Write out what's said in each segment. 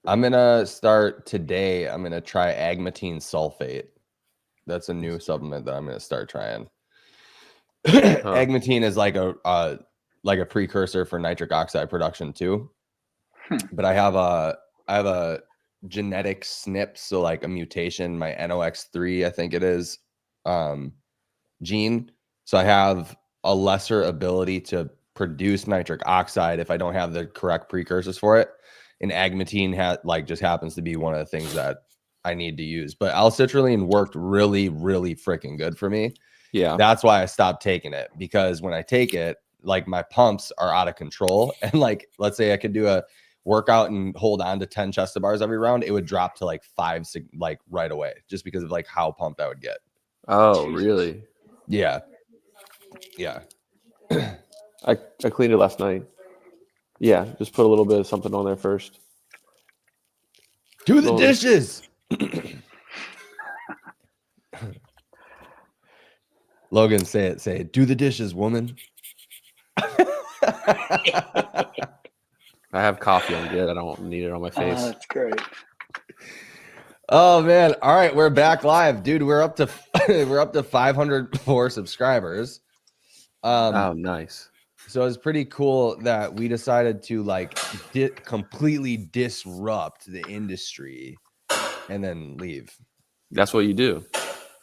I'm gonna start today. I'm gonna try agmatine sulfate. That's a new supplement that I'm gonna start trying. Agmatine is like a precursor for nitric oxide production too. But I have a genetic SNP, so like a mutation, my NOx3, I think it is, gene. So I have a lesser ability to produce nitric oxide if I don't have the correct precursors for it. And agmatine just happens to be one of the things that I need to use. But L-citrulline worked really, really freaking good for me. Yeah. That's why I stopped taking it, because when I take it, like my pumps are out of control. And like, let's say I could do a workout and hold on to 10 chest to bars every round, it would drop to like 5, like right away, just because of like how pumped I would get. Oh, really? Yeah. I cleaned it last night. Yeah, just put a little bit of something on there first. Do the dishes. Logan, say it. Do the dishes, woman. I have coffee. I'm good. I don't need it on my face. That's great. Oh man. All right, we're back live, dude. We're up to 504 subscribers. Oh, nice. So it's pretty cool that we decided to like completely disrupt the industry and then leave. That's what you do.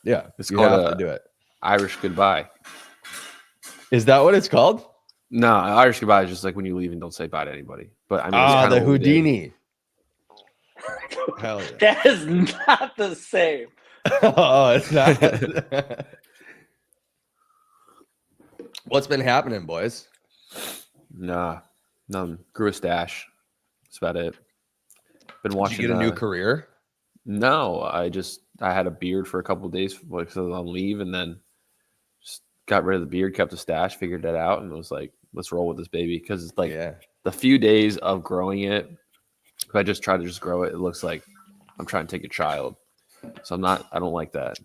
Yeah, It's you called have to do it. Irish goodbye. Is that what it's called? No, Irish goodbye is just like when you leave and don't say bye to anybody. But I mean, the Houdini. Hell yeah. That is not the same. Oh, it's not. What's been happening, boys? Nah, none. Grew a stash. That's about it. Been watching. Did you get a new career? No, I had a beard for a couple of days because I was on leave, and then just got rid of the beard, kept the stash, figured that out, and was like, let's roll with this baby. Because it's like the few days of growing it, if I just try to just grow it, it looks like I'm trying to take a child. So I don't like that.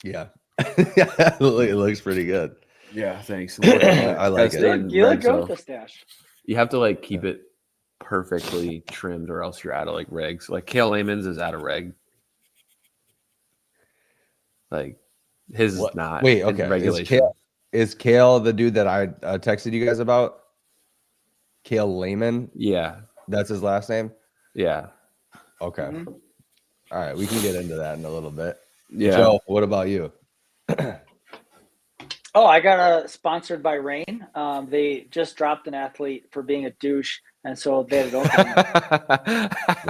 Yeah. It looks pretty good. Yeah, thanks. I like it. You look good with the stash. You have to like keep it perfectly trimmed, or else you're out of like regs. Like Cale Layman's is out of reg. Like his is not. Wait, okay. Regulation. Is Cale the dude that I texted you guys about? Cale Layman? Yeah. That's his last name? Yeah. Okay. Mm-hmm. All right. We can get into that in a little bit. Yeah. Joe, what about you? Oh, I got sponsored by Rain. They just dropped an athlete for being a douche, and so they had it open.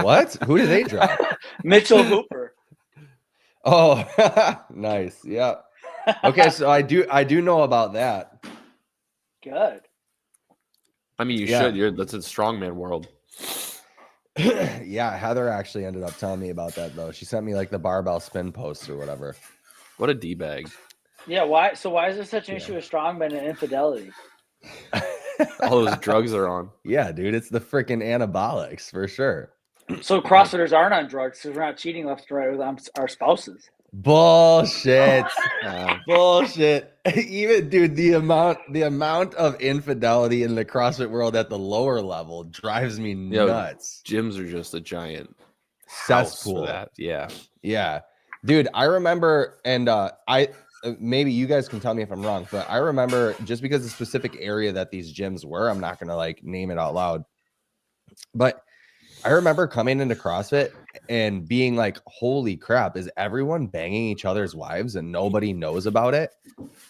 What? Who did they drop? Mitchell Hooper. Oh, nice. Yeah. Okay, so I do know about that. Good. I mean, you should. That's a strongman world. Yeah, Heather actually ended up telling me about that though. She sent me like the barbell spin post or whatever. What a d-bag. Yeah, why is there such an issue with strongmen and infidelity? All those drugs are on. Yeah, dude, it's the freaking anabolics for sure. So CrossFitters aren't on drugs because we're not cheating left and right with our spouses. Bullshit. Bullshit. Even dude, the amount of infidelity in the CrossFit world at the lower level drives me nuts. Gyms are just a giant cesspool. That. Yeah. Yeah. Dude, I remember, and maybe you guys can tell me if I'm wrong, but I remember, just because the specific area that these gyms were, I'm not gonna like name it out loud, but I remember coming into CrossFit and being like, holy crap, is everyone banging each other's wives and nobody knows about it?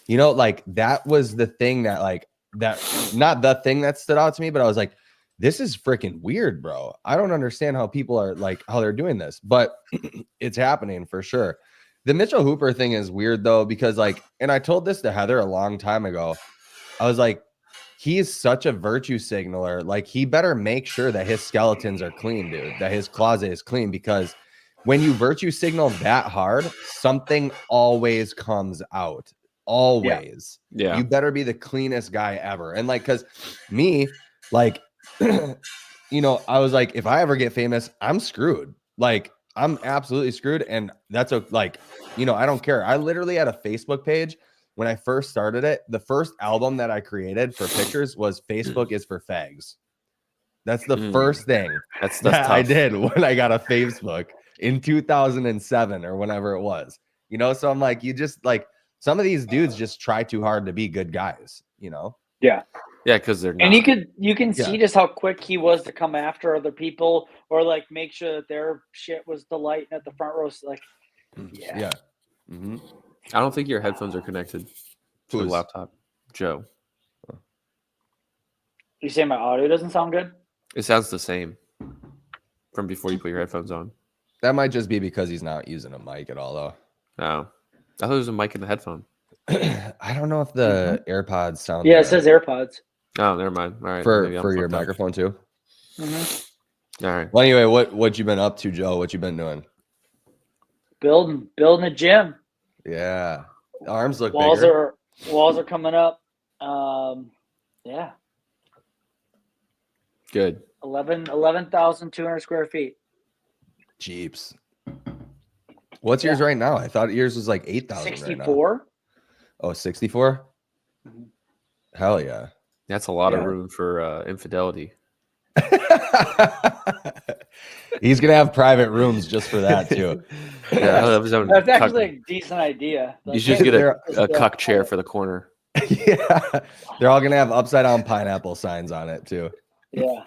You know, like that was the thing that not the thing that stood out to me, but I was like, this is freaking weird, bro. I don't understand how people are like, how they're doing this, but it's happening for sure. The Mitchell Hooper thing is weird though, because like, and I told this to Heather a long time ago. I was like, he is such a virtue signaler. Like, he better make sure that his skeletons are clean, dude, that his closet is clean, because when you virtue signal that hard, something always comes out. Always. Yeah. You better be the cleanest guy ever. And like, cause me, like, you know, I was like, if I ever get famous, I'm screwed. Like, I'm absolutely screwed. And that's like, you know, I don't care. I literally had a Facebook page when I first started it. The first album that I created for pictures was Facebook is for fags. That's the first thing That's that I tough. did when I got a Facebook in 2007 or whenever it was. You know, so I'm like, you just like some of these dudes just try too hard to be good guys, you know? Yeah. Yeah, because they're not. And you can see just how quick he was to come after other people or like make sure that their shit was the light at the front row. Like, Yeah. Mm-hmm. I don't think your headphones are connected to the laptop, Joe. You say my audio doesn't sound good? It sounds the same from before you put your headphones on. That might just be because he's not using a mic at all, though. Oh, I thought there was a mic in the headphone. I don't know if the AirPods sound. Yeah, it says AirPods. Oh, never mind. All right, for your microphone too. Mm-hmm. All right. Well, anyway, what you been up to, Joe? What you been doing? Building a gym. Yeah, the arms look bigger. Walls are coming up. Yeah. Good. 11,200 square feet. Jeeps. What's yours right now? I thought yours was like 8,000 64. Right now. Oh, 64? Mm-hmm. Hell yeah. That's a lot of room for infidelity. He's gonna have private rooms just for that too. Yeah, that's actually a decent idea. You should just get a cuck chair for the corner. Yeah, they're all gonna have upside down pineapple signs on it too. Yeah.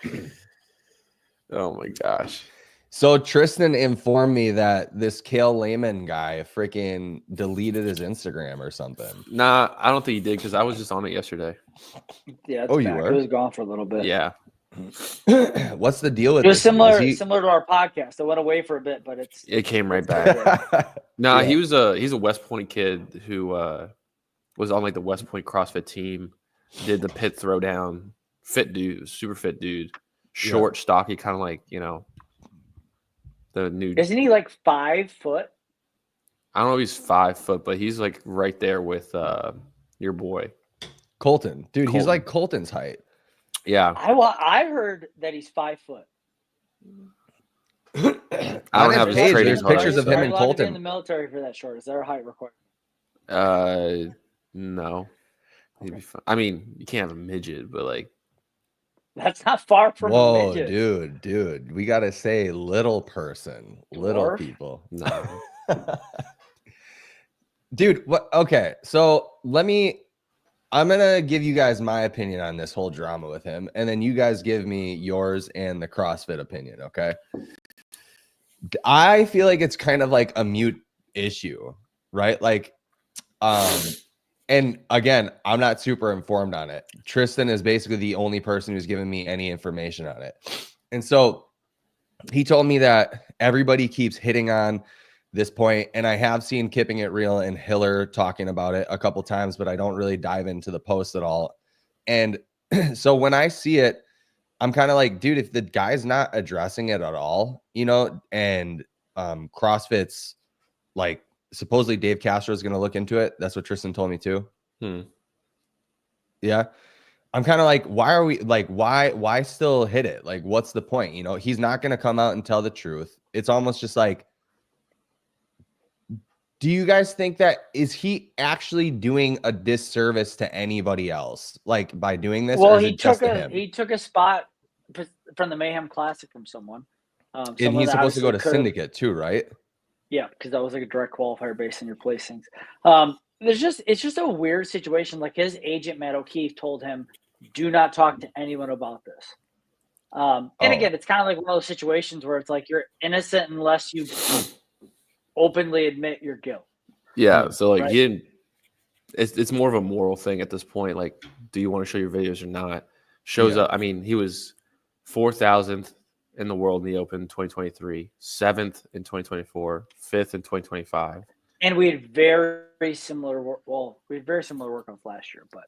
Oh my gosh. So Tristan informed me that this Cale Lehman guy freaking deleted his Instagram or something. Nah, I don't think he did because I was just on it yesterday. Yeah. Oh, you were? It was gone for a little bit. Yeah. What's the deal with it? Was this? similar to our podcast. It went away for a bit, but it came right back. Nah, he's a West Point kid who was on like the West Point CrossFit team, did the pit throwdown, fit dude, super fit dude, short, stocky, kind of like, you know, the new. Isn't he like 5 foot? I don't know if he's 5 foot, but he's like right there with your boy Colton. Dude, he's like Colton's height. Yeah. I heard that he's 5 foot. I don't have his page. trading There's pictures of him and Colton. In the military for that short. Is there a height requirement? No. He'd be fine. I mean, you can't have a midget, but like. That's not far from a midget. Dude. We gotta say little person, little people. No. Dude, what? Okay, so I'm gonna give you guys my opinion on this whole drama with him, and then you guys give me yours and the CrossFit opinion. Okay. I feel like it's kind of like a mute issue, right? Like, and again, I'm not super informed on it. Tristan is basically the only person who's given me any information on it. And so he told me that everybody keeps hitting on this point, and I have seen Keeping It Real and Hiller talking about it a couple times, but I don't really dive into the post at all. And so when I see it, I'm kind of like, dude, if the guy's not addressing it at all, you know, and CrossFit's like, supposedly Dave Castro is going to look into it. That's what Tristan told me too. Yeah. I'm kind of like, why still hit it? Like, what's the point? You know, he's not going to come out and tell the truth. It's almost just like, do you guys think that is he actually doing a disservice to anybody else? Like by doing this? Well, or is it just him? He took a spot from the Mayhem Classic from someone. And he's supposed to go to Syndicate too, right? Yeah, because that was like a direct qualifier based on your placings. It's just a weird situation. Like his agent Matt O'Keefe told him, "Do not talk to anyone about this." And again, it's kind of like one of those situations where it's like you're innocent unless you openly admit your guilt. Yeah, so like he didn't. It's more of a moral thing at this point. Like, do you want to show your videos or not? Shows up. I mean, he was 4,000th in the world in the Open 2023, 7th in 2024, 5th in 2025. And we had very similar work. Well, we had very similar workouts last year, but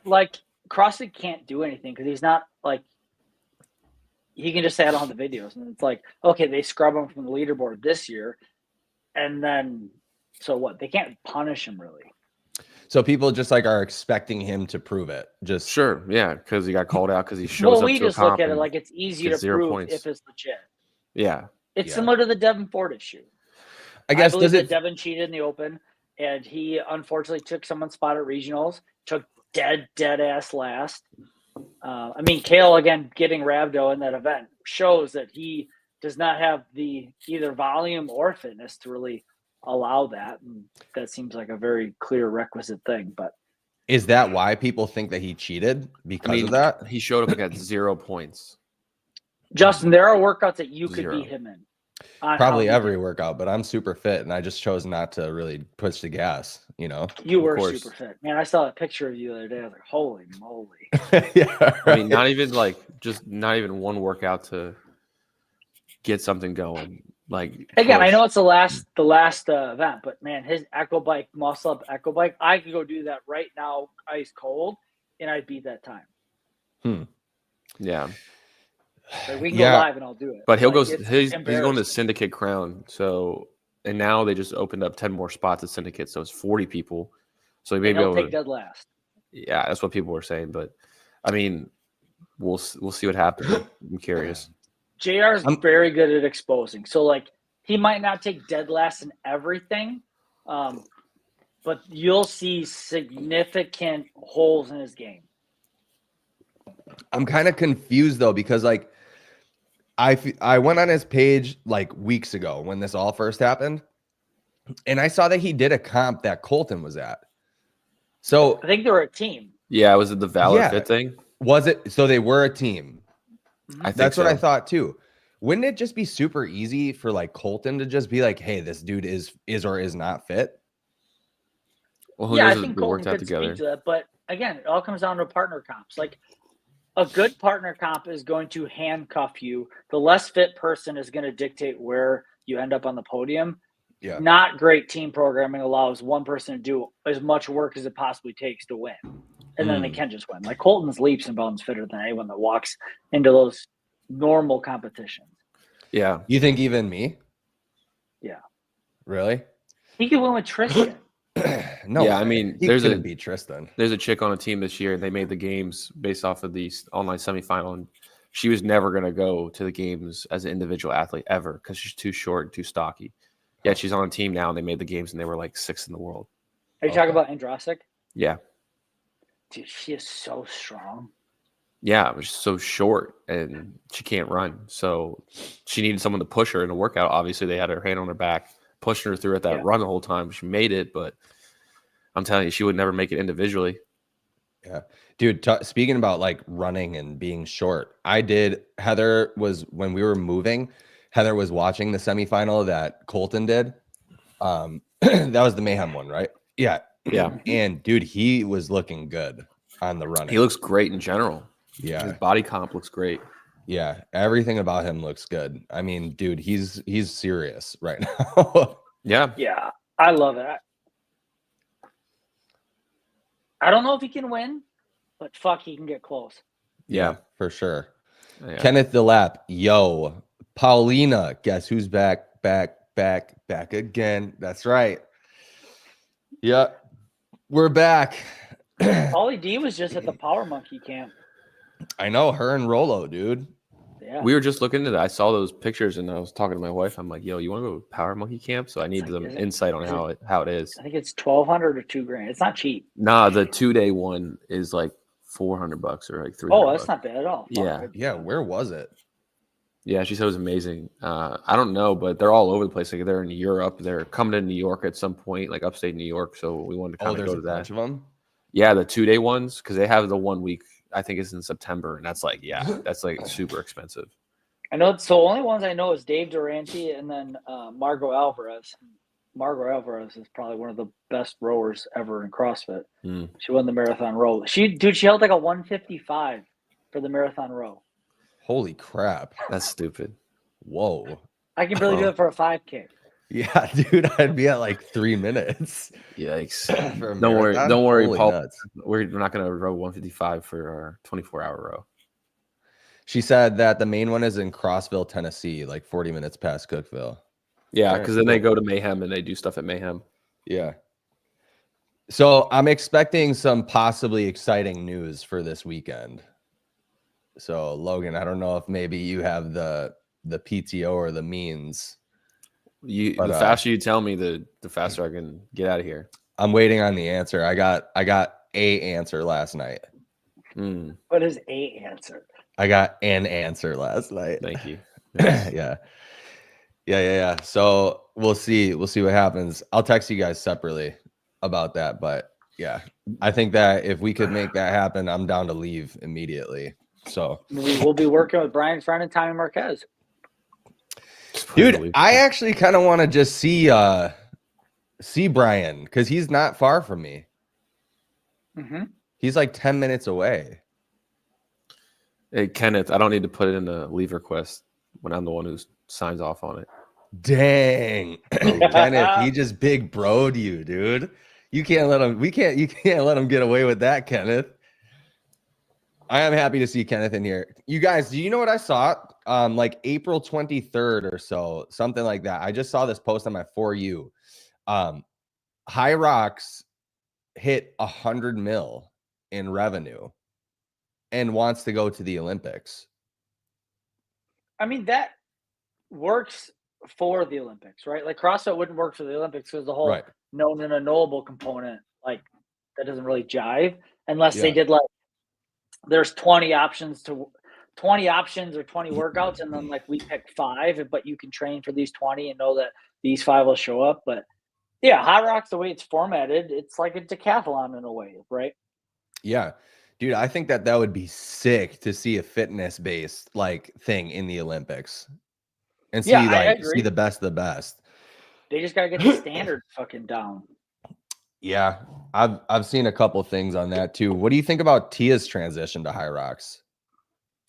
like CrossFit can't do anything because he's not like he can just say I don't have the videos, and it's like okay, they scrub him from the leaderboard this year, and then so what? They can't punish him really. So people just like are expecting him to prove it. Just sure, yeah, because he got called out because he shows up. Well, we just look at it like it's easy to prove points. if it's legit. Yeah, it's similar to the Devin Ford issue. I guess believe that Devin cheated in the Open, and he unfortunately took someone's spot at regionals. Took dead ass last. I mean, Cale, again, getting rhabdo in that event shows that he does not have the either volume or fitness to really allow that. And that seems like a very clear requisite thing. But is that why people think that he cheated because of that? He showed up like at 0 points. Justin, there are workouts that you could 0. beat him in. Probably every workout, but I'm super fit and I just chose not to really push the gas, you know? You were super fit. Man, I saw a picture of you the other day. I was like, holy moly. Yeah, right. I mean, not even one workout to get something going. Like, again, I know it's the last event, but man, his Echo Bike, muscle up Echo Bike, I could go do that right now, ice cold, and I'd beat that time. Yeah. Like, we can go live and I'll do it. But he'll go. He's going to Syndicate Crown. So, and now they just opened up 10 more spots at Syndicate, so it's 40 people. So he may be able to take dead last. Yeah, that's what people were saying. But I mean, we'll see what happens. I'm curious. JR is very good at exposing. So like, he might not take dead last in everything, but you'll see significant holes in his game. I'm kind of confused though, because like I went on his page like weeks ago when this all first happened, and I saw that he did a comp that Colton was at. So I think they were a team. Yeah, was it the Valor Fit thing? Was it? So they were a team. Mm-hmm. I think that's what I thought too. Wouldn't it just be super easy for like Colton to just be like, "Hey, this dude is or is not fit"? Well, who yeah, knows I think if we Colton worked out could together. speak to that. But again, it all comes down to partner comps. Like, a good partner comp is going to handcuff you. The less fit person is going to dictate where you end up on the podium. Yeah. Not great team programming allows one person to do as much work as it possibly takes to win. And then they can just win. Like, Colton's leaps and bounds fitter than anyone that walks into those normal competitions. Yeah. You think even me? Yeah. Really? He could win with Tristan. No. Yeah, way. I mean, he couldn't beat Tristan. There's a chick on a team this year. They made the games based off of the online semifinal, and she was never going to go to the games as an individual athlete ever because she's too short and too stocky. Yet she's on a team now, and they made the games, and they were like 6th in the world. Are you talking about Andrasic? Yeah. Dude, she is so strong. Yeah, but she's so short, and she can't run. So she needed someone to push her in a workout. Obviously, they had her hand on her back, pushing her through at that run the whole time. She made it, but I'm telling you, she would never make it individually. Yeah. Dude, speaking about like running and being short, Heather was, when we were moving, Heather was watching the semifinal that Colton did. That was the Mayhem one, right? Yeah. Yeah. And dude, he was looking good on the running. He looks great in general. Yeah. His body comp looks great. Yeah. Everything about him looks good. I mean, dude, he's serious right now. Yeah. Yeah. I love it. I don't know if he can win, but fuck, he can get close. Yeah, for sure. Yeah. Kenneth DeLapp, yo. Paulina, guess who's back again? That's right. Yeah, we're back. Paulie D was just at the Power Monkey camp. I know, her and Rolo, dude. Yeah. We were just looking at it. I saw those pictures and I was talking to my wife. I'm like, yo, you want to go to Power Monkey camp? So I need some insight on how it is. I think it's $1,200 or $2,000. It's not cheap. Nah, the 2-day one is like $400 or like $300. Oh, that's not bad at all. Yeah. Yeah. Where was it? Yeah, she said it was amazing. I don't know, but they're all over the place. Like, they're in Europe. They're coming to New York at some point, like upstate New York. So we wanted to kind of go to that. Bunch of them? Yeah, the 2-day ones, because they have the 1 week. I think it's in September, and that's like, that's like super expensive. I know. So only ones I know is Dave Durante and then Margot Alvarez. Margot Alvarez is probably one of the best rowers ever in CrossFit. She won the marathon row. She held like a 155 for the marathon row. Holy crap. That's stupid. Whoa. I can barely do it for a 5K. Yeah, dude, I'd be at like 3 minutes. Yikes. Don't worry, Paul. Nuts. We're not going to row 155 for our 24-hour row. She said that the main one is in Crossville, Tennessee, like 40 minutes past Cookville. Yeah, because then they go to Mayhem and they do stuff at Mayhem. Yeah. So I'm expecting some possibly exciting news for this weekend. So Logan, I don't know if maybe you have the PTO or the means. The faster you tell me, the faster I can get out of here. I'm waiting on the answer. I got a answer last night. What is a answer? I got an answer last night. Thank you. Nice. Yeah. So we'll see what happens. I'll text you guys separately about that, but yeah, I think that if we could make that happen, I'm down to leave immediately. So we will be working with Brian Friend and Tommy Marquez. Dude, I actually kind of want to just see Brian, because he's not far from me. Mm-hmm. He's like 10 minutes away. Hey, Kenneth, I don't need to put it in the leave request when I'm the one who signs off on it. Dang. Kenneth, he just big bro'd you, dude. You can't let him, you can't let him get away with that, Kenneth. I am happy to see Kenneth in here. You guys, do you know what I saw? Like April 23rd or so, something like that. I just saw this post on my For You. High Rocks hit 100 mil in revenue and wants to go to the Olympics. I mean, that works for the Olympics, right? Like CrossFit wouldn't work for the Olympics because the whole known and unknowable component, like that doesn't really jive unless they did like there's 20 options or 20 workouts, and then like we pick 5, but you can train for these 20 and know that these 5 will show up. But yeah, High Rocks, the way it's formatted, it's like a decathlon in a way, right? Yeah. Dude, I think that would be sick to see a fitness-based like thing in the Olympics and see see the best of the best. They just gotta get the standard fucking down. Yeah, I've seen a couple things on that too. What do you think about Tia's transition to High Rocks?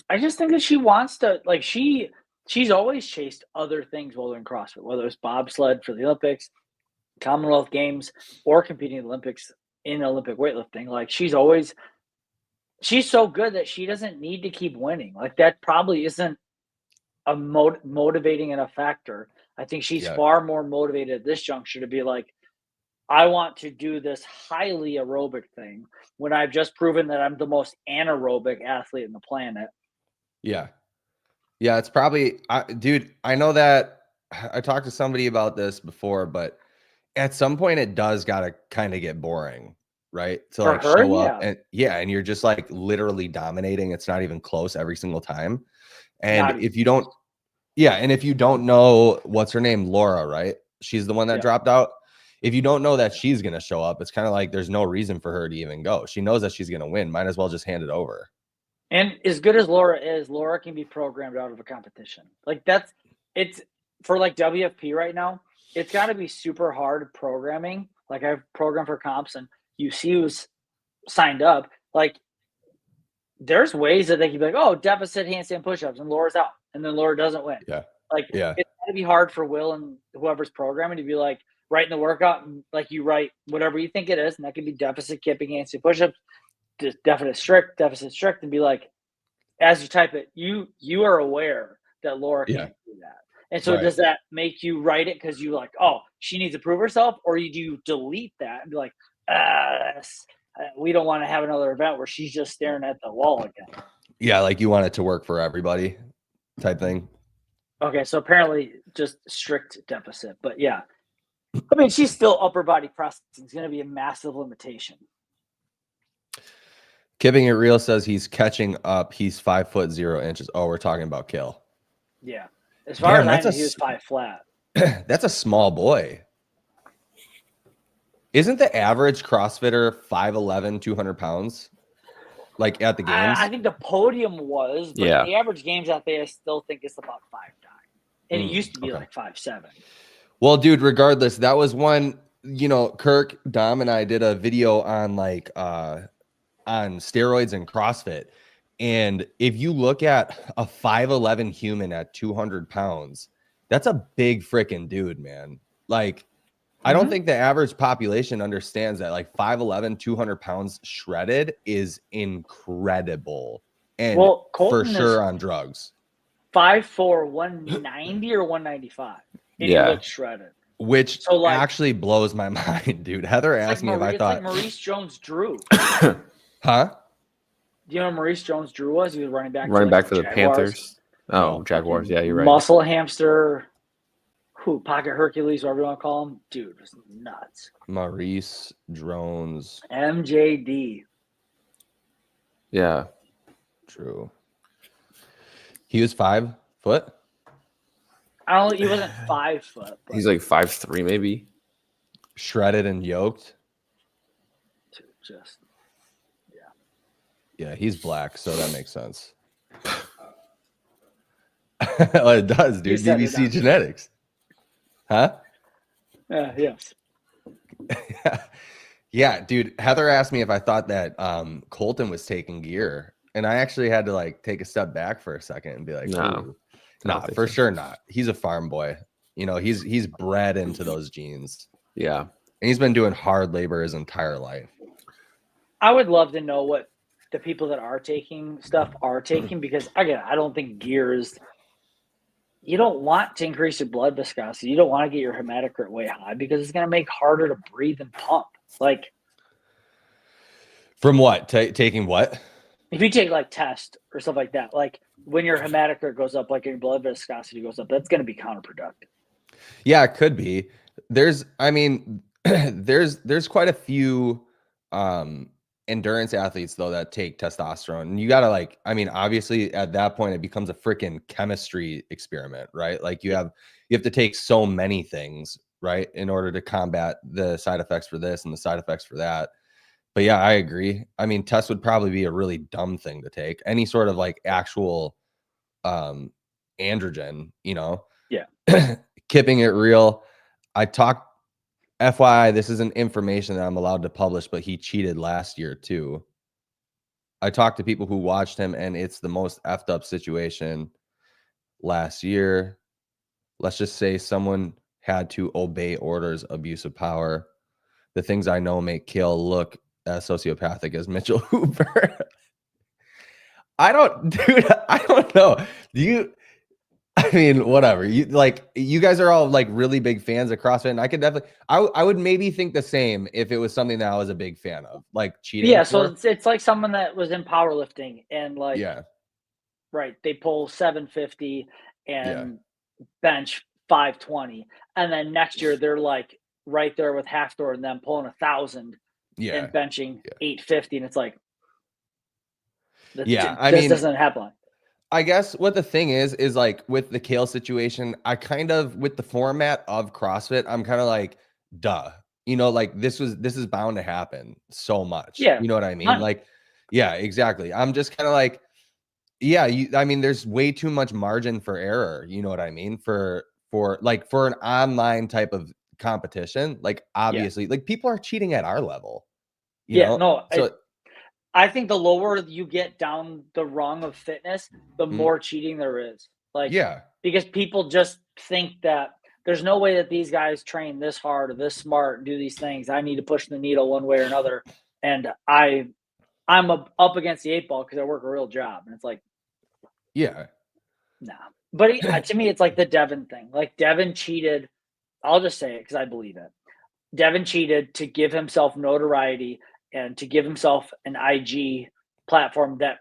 I just think that she wants to, like, she's always chased other things while in CrossFit, whether it's bobsled for the Olympics, Commonwealth Games, or competing in the Olympics in Olympic weightlifting. Like she's so good that she doesn't need to keep winning. Like that probably isn't a motivating enough factor. I think she's far more motivated at this juncture to be like, I want to do this highly aerobic thing when I've just proven that I'm the most anaerobic athlete in the planet. Yeah. It's probably, dude, I know that I talked to somebody about this before, but at some point it does got to kind of get boring, right? To like show up and you're just like literally dominating. It's not even close every single time. And if you don't, and if you don't know, what's her name? Laura, right? She's the one that dropped out. If you don't know that she's going to show up, it's kind of like there's no reason for her to even go. She knows that she's going to win. Might as well just hand it over. And as good as Laura is, Laura can be programmed out of a competition. Like it's for like WFP right now, it's got to be super hard programming. Like I've programmed for comps and you see who's signed up. Like there's ways that they can be like, oh, deficit handstand push-ups and Laura's out. And then Laura doesn't win. It's got to be hard for Will and whoever's programming to be like writing the workout and like you write whatever you think it is. And that could be deficit kipping handstand push-ups. Just deficit strict, and be like, as you type it, you are aware that Laura can't do that. And so does that make you write it because you like, oh, she needs to prove herself, or do you delete that and be like, we don't want to have another event where she's just staring at the wall again. Yeah, like you want it to work for everybody type thing. Okay, so apparently just strict deficit, but yeah. I mean, she's still upper body pressing. It's going to be a massive limitation. Keeping It Real says he's catching up. He's 5'0". Oh, we're talking about Cale. Yeah. As far as I know, he was 5 flat. That's a small boy. Isn't the average CrossFitter 5'11", 200 pounds? Like at the games? I think the podium was, but the average games out there, I still think it's about 5'9". And it used to be like 5'7". Well, dude, regardless, that was one, Kirk, Dom, and I did a video on like on steroids and CrossFit. And if you look at a 5'11" human at 200 pounds, that's a big freaking dude, man. Like, I don't think the average population understands that. Like 5'11", 200 pounds shredded is incredible. And for sure on drugs. 5'4", 190 or 195. And he looks shredded. Which actually blows my mind, dude. Heather asked me if I thought. It's like Maurice Jones-Drew. Huh? Do you know who Maurice Jones-Drew was? He was running back for the Panthers. Oh, Jaguars. Yeah, you're right. Muscle hamster. Pocket Hercules, whatever you want to call him. Dude, was nuts. Maurice Jones. MJD. Yeah. True. He was 5 foot. I don't. He wasn't 5 foot. But He's like 5'3", maybe. Shredded and yoked. Just yeah. He's black, so that makes sense. Well, it does, dude. BBC Genetics, huh? Yes. Yeah, dude. Heather asked me if I thought that Colton was taking gear, and I actually had to like take a step back for a second and be like, No, nah, for sure not. He's a farm boy. You know, he's bred into those genes. Yeah, and he's been doing hard labor his entire life. I would love to know what the people that are taking stuff are taking, because again, I don't think gear is. You don't want to increase your blood viscosity. You don't want to get your hematocrit way high because it's going to make it harder to breathe and pump. Like, from what? Taking what? If you take like test or stuff like that, like when your hematocrit goes up, like your blood viscosity goes up, that's going to be counterproductive. Yeah, it could be. There's quite a few endurance athletes though that take testosterone, and you gotta like, obviously at that point it becomes a freaking chemistry experiment, right? Like you have to take so many things, right, in order to combat the side effects for this and the side effects for that. But yeah, I agree. Test would probably be a really dumb thing to take. Any sort of like actual androgen, Yeah. Keeping it real. I talked, FYI, this isn't information that I'm allowed to publish, but he cheated last year too. I talked to people who watched him, and it's the most effed up situation last year. Let's just say someone had to obey orders, abuse of power. The things I know make Cale look as sociopathic as Mitchell Hooper. I don't know. Whatever. You guys are all like really big fans of CrossFit, and I could definitely, I would maybe think the same if it was something that I was a big fan of, like cheating. Yeah, so it's like someone that was in powerlifting and like, yeah, right, they pull 750 and bench 520, and then next year they're like right there with Halfdoor and them pulling 1,000 and benching 850, and it's like, this doesn't happen. I guess what the thing is like with the Cale situation, I kind of, with the format of CrossFit, I'm kind of like, duh, like this is bound to happen so much. Yeah. You know what I mean? Money. Like, yeah, exactly. I'm just kind of like, yeah, there's way too much margin for error. You know what I mean? For an online type of competition, like obviously, like people are cheating at our level. You know? No. So I think the lower you get down the rung of fitness, the more cheating there is. Like, because people just think that there's no way that these guys train this hard or this smart and do these things. I need to push the needle one way or another. And I'm up against the 8 ball because I work a real job. And it's like, nah. But to me, it's like the Devin thing. Like Devin cheated. I'll just say it because I believe it. Devin cheated to give himself notoriety and to give himself an IG platform that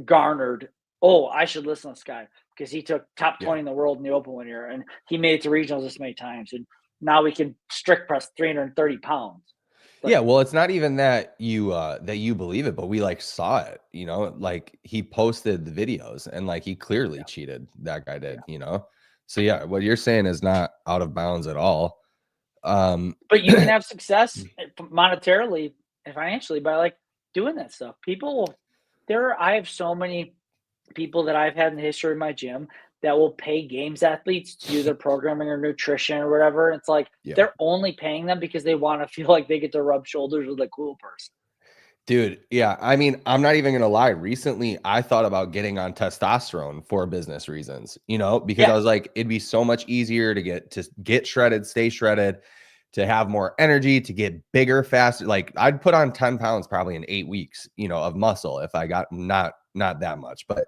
garnered, I should listen to this guy because he took top 20 in the world in the open one year, and he made it to regionals this many times, and now we can strict press 330 pounds. Like, well, it's not even that you believe it, but we like saw it, like he posted the videos and like he clearly cheated. That guy did, So yeah, what you're saying is not out of bounds at all. But you can have success monetarily and financially by like doing that stuff. I have so many people that I've had in the history of my gym that will pay games athletes to do their programming or nutrition or whatever. It's like they're only paying them because they want to feel like they get to rub shoulders with a cool person. Dude, yeah. I'm not even gonna lie. Recently, I thought about getting on testosterone for business reasons, because I was like, it'd be so much easier to get shredded, stay shredded, to have more energy, to get bigger faster. Like I'd put on 10 pounds probably in 8 weeks, of muscle if I got not that much. But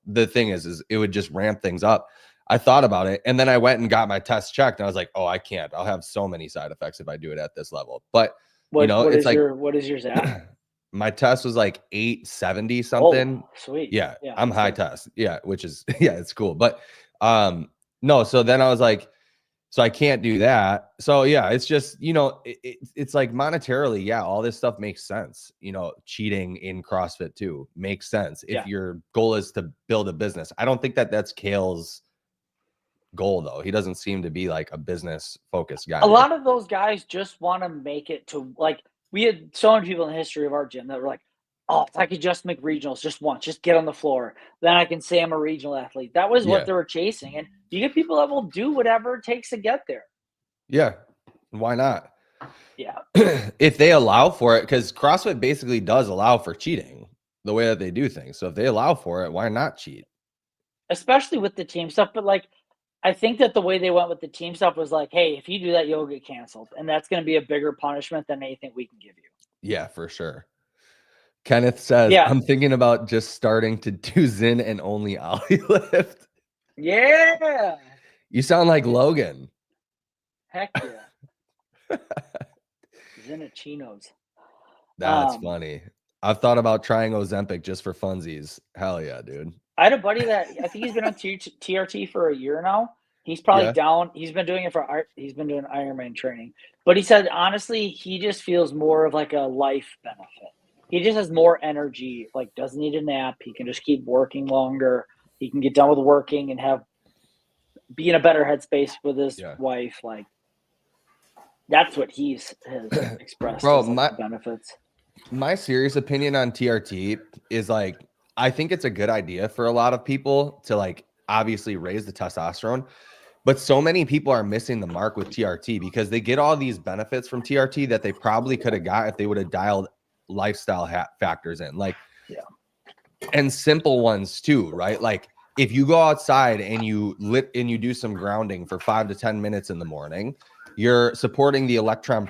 the thing is it would just ramp things up. I thought about it, and then I went and got my test checked, and I was like, oh, I can't. I'll have so many side effects if I do it at this level. But what is yours at? My test was like 870 something. Oh, sweet. Yeah, I'm high test. Yeah, which is it's cool. But no, so then I was like, So I can't do that. So yeah, it's just, it's like monetarily, yeah, all this stuff makes sense. Cheating in CrossFit too makes sense if your goal is to build a business. I don't think that that's Cale's goal though. He doesn't seem to be like a business focused guy. A lot of those guys just want to make it to, like, we had so many people in the history of our gym that were like, oh, if I could just make regionals just once, just get on the floor, then I can say I'm a regional athlete. That was what they were chasing. And you get people that will do whatever it takes to get there. Yeah. Why not? Yeah. If they allow for it, because CrossFit basically does allow for cheating the way that they do things. So if they allow for it, why not cheat? Especially with the team stuff. But like, I think that the way they went with the team stuff was like, hey, if you do that, you'll get canceled. And that's going to be a bigger punishment than anything we can give you. Yeah, for sure. Kenneth says, I'm thinking about just starting to do Zen and only Ollie lift. Yeah. You sound like Logan. Heck yeah. Zenicinos. That's funny. I've thought about trying Ozempic just for funsies. Hell yeah, dude. I had a buddy that I think he's been on TRT for a year now. He's probably down. He's been doing it he's been doing Ironman training. But he said, honestly, he just feels more of like a life benefit. He just has more energy, like doesn't need a nap. He can just keep working longer. He can get done with working and be in a better headspace with his wife. Like, that's what has expressed as like benefits. My serious opinion on TRT is like, I think it's a good idea for a lot of people to like obviously raise the testosterone, but so many people are missing the mark with TRT because they get all these benefits from TRT that they probably could have got if they would have dialed lifestyle factors in, like, and simple ones too, right? Like if you go outside and you do some grounding for 5 to 10 minutes in the morning, you're supporting the electron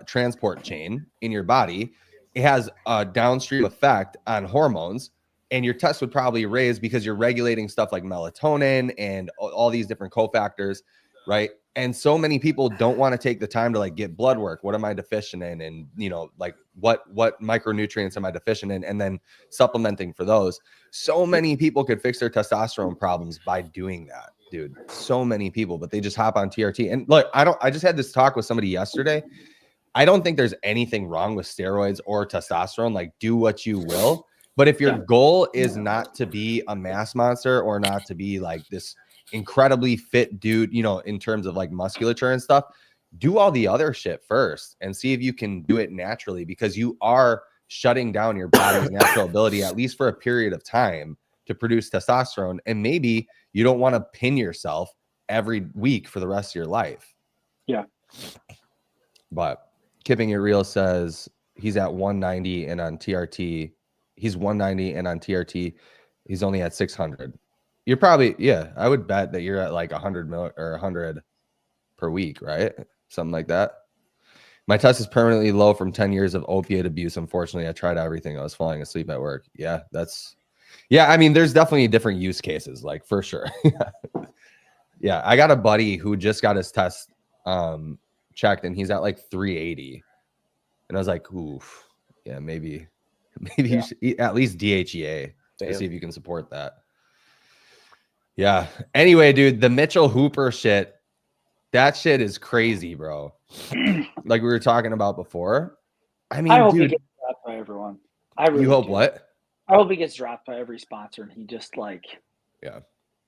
transport chain in your body. It has a downstream effect on hormones, and your test would probably raise because you're regulating stuff like melatonin and all these different cofactors, right? And so many people don't want to take the time to like get blood work. What am I deficient in? And like what micronutrients am I deficient in? And then supplementing for those. So many people could fix their testosterone problems by doing that, dude. So many people, but they just hop on TRT. And look, I just had this talk with somebody yesterday. I don't think there's anything wrong with steroids or testosterone. Like, do what you will. But if your goal is not to be a mass monster or not to be like this incredibly fit dude, in terms of like musculature and stuff, do all the other shit first and see if you can do it naturally, because you are shutting down your body's natural ability, at least for a period of time, to produce testosterone. And maybe you don't want to pin yourself every week for the rest of your life. Yeah. But Keeping It Real says he's at 190 and on TRT. He's 190 and on TRT, he's only at 600. You're probably, I would bet that you're at like 100 or 100 per week, right? Something like that. My test is permanently low from 10 years of opiate abuse. Unfortunately, I tried everything. I was falling asleep at work. Yeah, I mean, there's definitely different use cases, like for sure. Yeah, I got a buddy who just got his test checked and he's at like 380. And I was like, oof, yeah, maybe you should eat at least DHEA to see if you can support that. Yeah. Anyway, dude, the Mitchell Hooper shit, that shit is crazy, bro. Like we were talking about before. I mean, I hope dude, he gets dropped by everyone. I really you hope do. what? I hope he gets dropped by every sponsor, and he just like,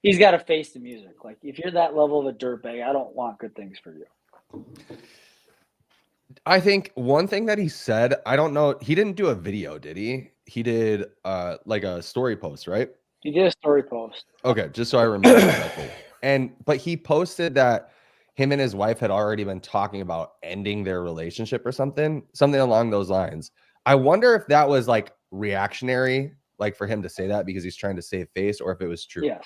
he's got to face the music. Like, if you're that level of a dirtbag, I don't want good things for you. I think one thing that he said, I don't know, he didn't do a video, did he? He did like a story post, right? He did a story post. Okay, just so I remember correctly. But he posted that him and his wife had already been talking about ending their relationship or something along those lines. I wonder if that was like reactionary, like for him to say that because he's trying to save face, or if it was true. Yes.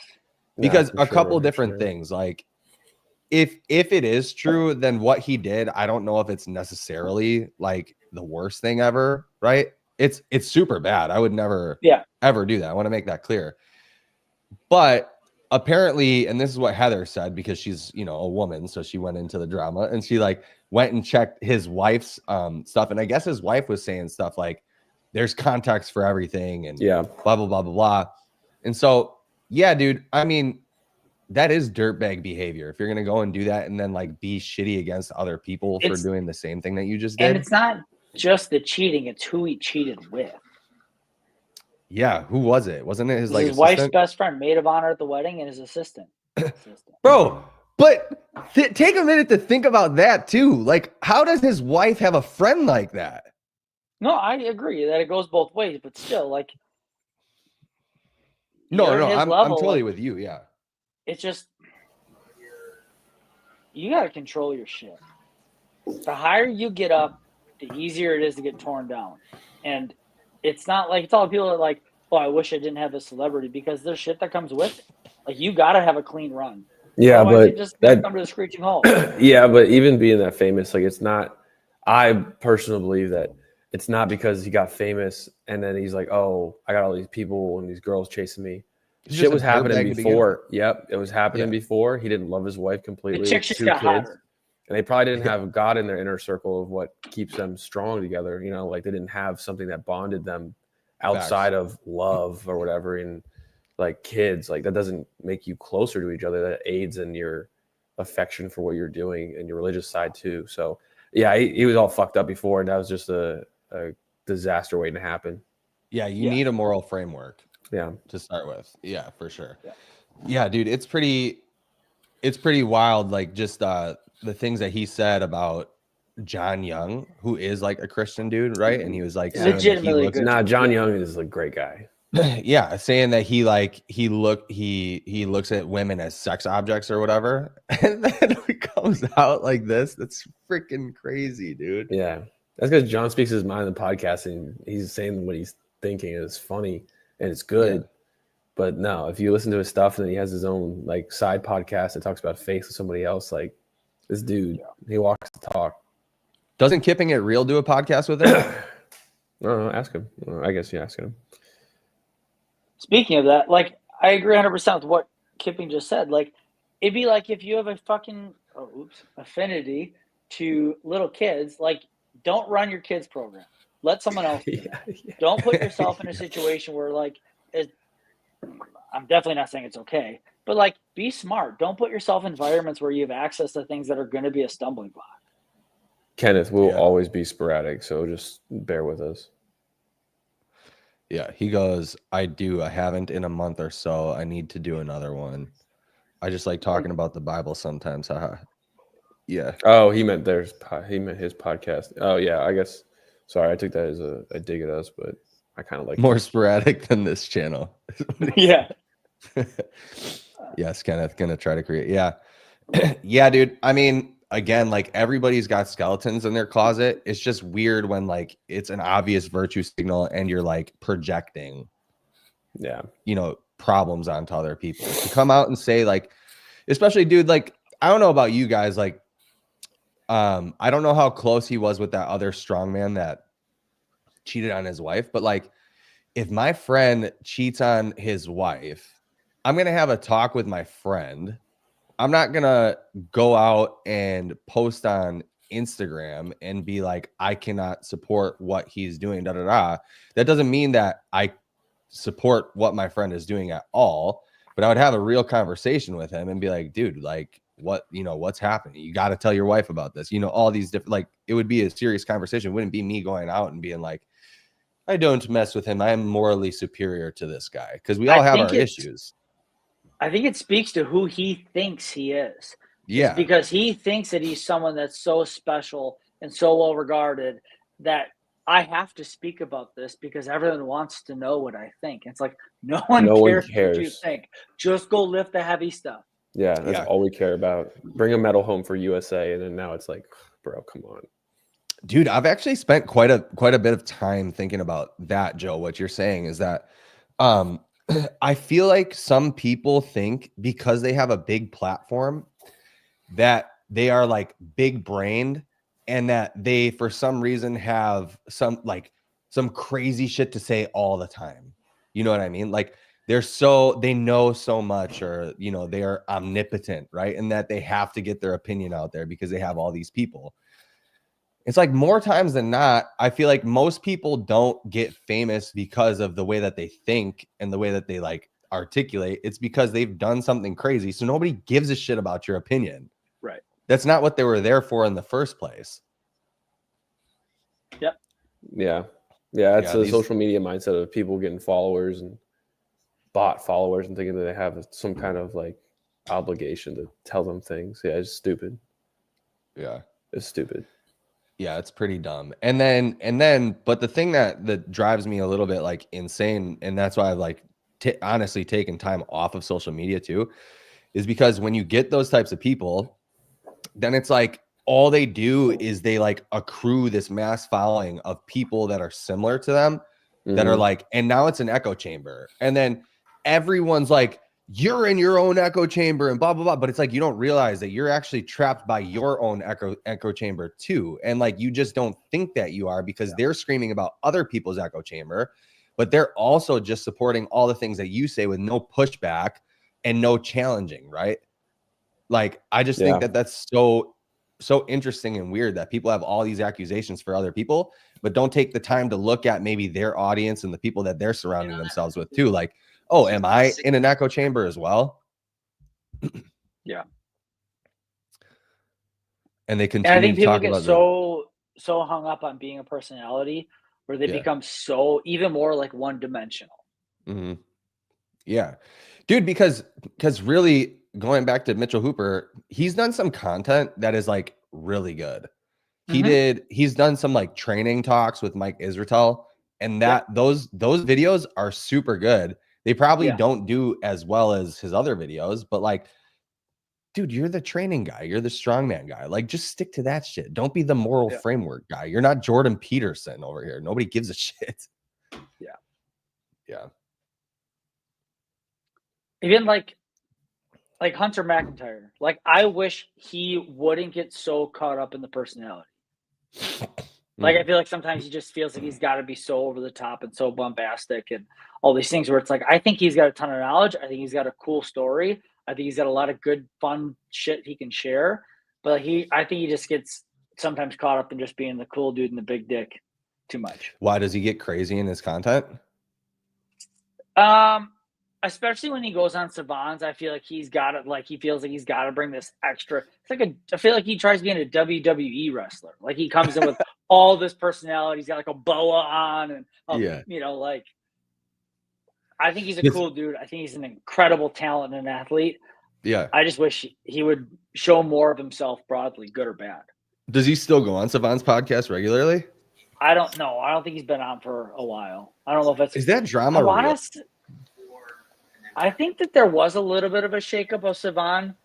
Because a couple different things, like if it is true, then what he did, I don't know if it's necessarily like the worst thing ever, right? It's super bad. I would never ever do that. I want to make that clear. But apparently, and this is what Heather said, because she's, a woman, so she went into the drama and she like went and checked his wife's stuff. And I guess his wife was saying stuff like there's context for everything and blah, blah, blah, blah, blah. And so, yeah, dude, I mean, that is dirtbag behavior. If you're going to go and do that and then like be shitty against other people for doing the same thing that you just did. And it's not just the cheating, it's who he cheated with. Yeah, who was it? Wasn't it his like his wife's best friend, maid of honor at the wedding, and his assistant. Bro, but take a minute to think about that too. Like, how does his wife have a friend like that? No, I agree that it goes both ways, but still, like, no, I'm totally with you. Yeah, it's just you got to control your shit. The higher you get up, the easier it is to get torn down. And it's not like, it's all people are like, oh, I wish I didn't have a celebrity, because there's shit that comes with it. Like, you got to have a clean run. Yeah, otherwise but just come to a screeching halt. Yeah, but even being that famous, like, it's not. I personally believe that it's not because he got famous and then he's like, oh, I got all these people and these girls chasing me. Shit was happening before. Yep, it was happening before. He didn't love his wife completely. The chick just got hotter. And they probably didn't have God in their inner circle of what keeps them strong together. You know, like, they didn't have something that bonded them outside of love or whatever. And like, kids, like, that doesn't make you closer to each other. That aids in your affection for what you're doing and your religious side too. So yeah, he was all fucked up before, and that was just a disaster waiting to happen. Yeah, you need a moral framework. Yeah, to start with. Yeah, for sure. Yeah, dude, it's pretty wild. Like, just the things that he said about John Young, who is like a Christian dude, right? And he was like, legitimately good. John Young is a great guy. Yeah, saying that he looks at women as sex objects or whatever, and then it comes out like this. That's freaking crazy, dude. Yeah, that's because John speaks his mind in the podcast, and he's saying what he's thinking is funny and it's good. Yeah. But no, if you listen to his stuff and then he has his own like side podcast that talks about faith with somebody else, like, this dude, he walks the talk. Doesn't Kipping It Real do a podcast with him? I don't know. Ask him. I guess you ask him. Speaking of that, like, I agree 100% with what Kipping just said. Like, it'd be like if you have a fucking affinity to little kids, like, don't run your kids program. Let someone else do it. Don't put yourself in a situation where, like, I'm definitely not saying it's okay, but like, be smart. Don't put yourself in environments where you have access to things that are going to be a stumbling block. Kenneth will always be sporadic, so just bear with us. Yeah, he goes, I haven't in a month or so. I need to do another one. I just like talking about the Bible sometimes. Yeah. Oh, he meant his podcast. Oh, yeah, I guess. Sorry, I took that as a dig at us, but I kind of like more sporadic than this channel. Yeah. Yes, Kenneth, gonna try to create. Yeah. Yeah, dude. I mean, again, like, everybody's got skeletons in their closet. It's just weird when like it's an obvious virtue signal and you're like projecting, problems onto other people. To come out and say, like, especially, dude, like, I don't know about you guys, like, I don't know how close he was with that other strongman that cheated on his wife, but like, if my friend cheats on his wife, I'm gonna have a talk with my friend. I'm not gonna go out and post on Instagram and be like, I cannot support what he's doing. That doesn't mean that I support what my friend is doing at all, but I would have a real conversation with him and be like, dude, like, what's happening? You got to tell your wife about this. All these different, like, it would be a serious conversation. It wouldn't be me going out and being like, I don't mess with him. I am morally superior to this guy, because we all have our issues. I think it speaks to who he thinks he is. Yeah. It's because he thinks that he's someone that's so special and so well regarded that I have to speak about this because everyone wants to know what I think. It's like, no one cares what you think. Just go lift the heavy stuff. Yeah, that's all we care about. Bring a medal home for USA, and then now it's like, bro, come on. Dude, I've actually spent quite a bit of time thinking about that, Joe. What you're saying is that I feel like some people think because they have a big platform that they are like big brained and that they, for some reason, have some crazy shit to say all the time. You know what I mean? Like, they know so much, or, they are omnipotent, right? And that they have to get their opinion out there because they have all these people. It's like, more times than not, I feel like most people don't get famous because of the way that they think and the way that they like articulate, it's because they've done something crazy. So nobody gives a shit about your opinion. Right. That's not what they were there for in the first place. Yep. Yeah. It's a social media mindset of people getting followers and bot followers and thinking that they have some kind of like obligation to tell them things. Yeah, it's stupid. Yeah. It's stupid. Yeah, it's pretty dumb. And then, but the thing that drives me a little bit like insane, and that's why I've like honestly taken time off of social media too, is because when you get those types of people, then it's like all they do is they like accrue this mass following of people that are similar to them that are like, and now it's an echo chamber. And then everyone's like, you're in your own echo chamber and blah, blah, blah. But it's like, you don't realize that you're actually trapped by your own echo chamber too. And like, you just don't think that you are because they're screaming about other people's echo chamber, but they're also just supporting all the things that you say with no pushback and no challenging. Right. Like, I just think that that's so interesting and weird that people have all these accusations for other people, but don't take the time to look at maybe their audience and the people that they're surrounding themselves with too. Like, oh, am I in an echo chamber as well? Yeah. And they continue I think to people talk get about so hung up on being a personality where they become so even more like one-dimensional. Yeah, dude, because really going back to Mitchell Hooper, he's done some content that is like really good. He's done some like training talks with Mike Israetel, and that those videos are super good. They probably don't do as well as his other videos, but like, dude, you're the training guy. You're the strongman guy. Like, just stick to that shit. Don't be the moral framework guy. You're not Jordan Peterson over here. Nobody gives a shit. Yeah. Even like Hunter McIntyre. Like, I wish he wouldn't get so caught up in the personality. Like, I feel like sometimes he just feels like he's got to be so over the top and so bombastic and all these things where it's like, I think he's got a ton of knowledge. I think he's got a cool story. I think he's got a lot of good, fun shit he can share. But I think he just gets sometimes caught up in just being the cool dude and the big dick too much. Why does he get crazy in his content? Especially when he goes on Savans, I feel like he feels like he's got to bring this extra. It's like I feel like he tries being a WWE wrestler. Like, he comes in with all this personality. He's got like a boa on and, like, I think he's a cool dude. I think he's an incredible talent and an athlete. Yeah. I just wish he would show more of himself broadly, good or bad. Does he still go on Savant's podcast regularly? I don't know. I don't think he's been on for a while. I don't know if that's... Is that drama real? I think that there was a little bit of a shakeup of Savan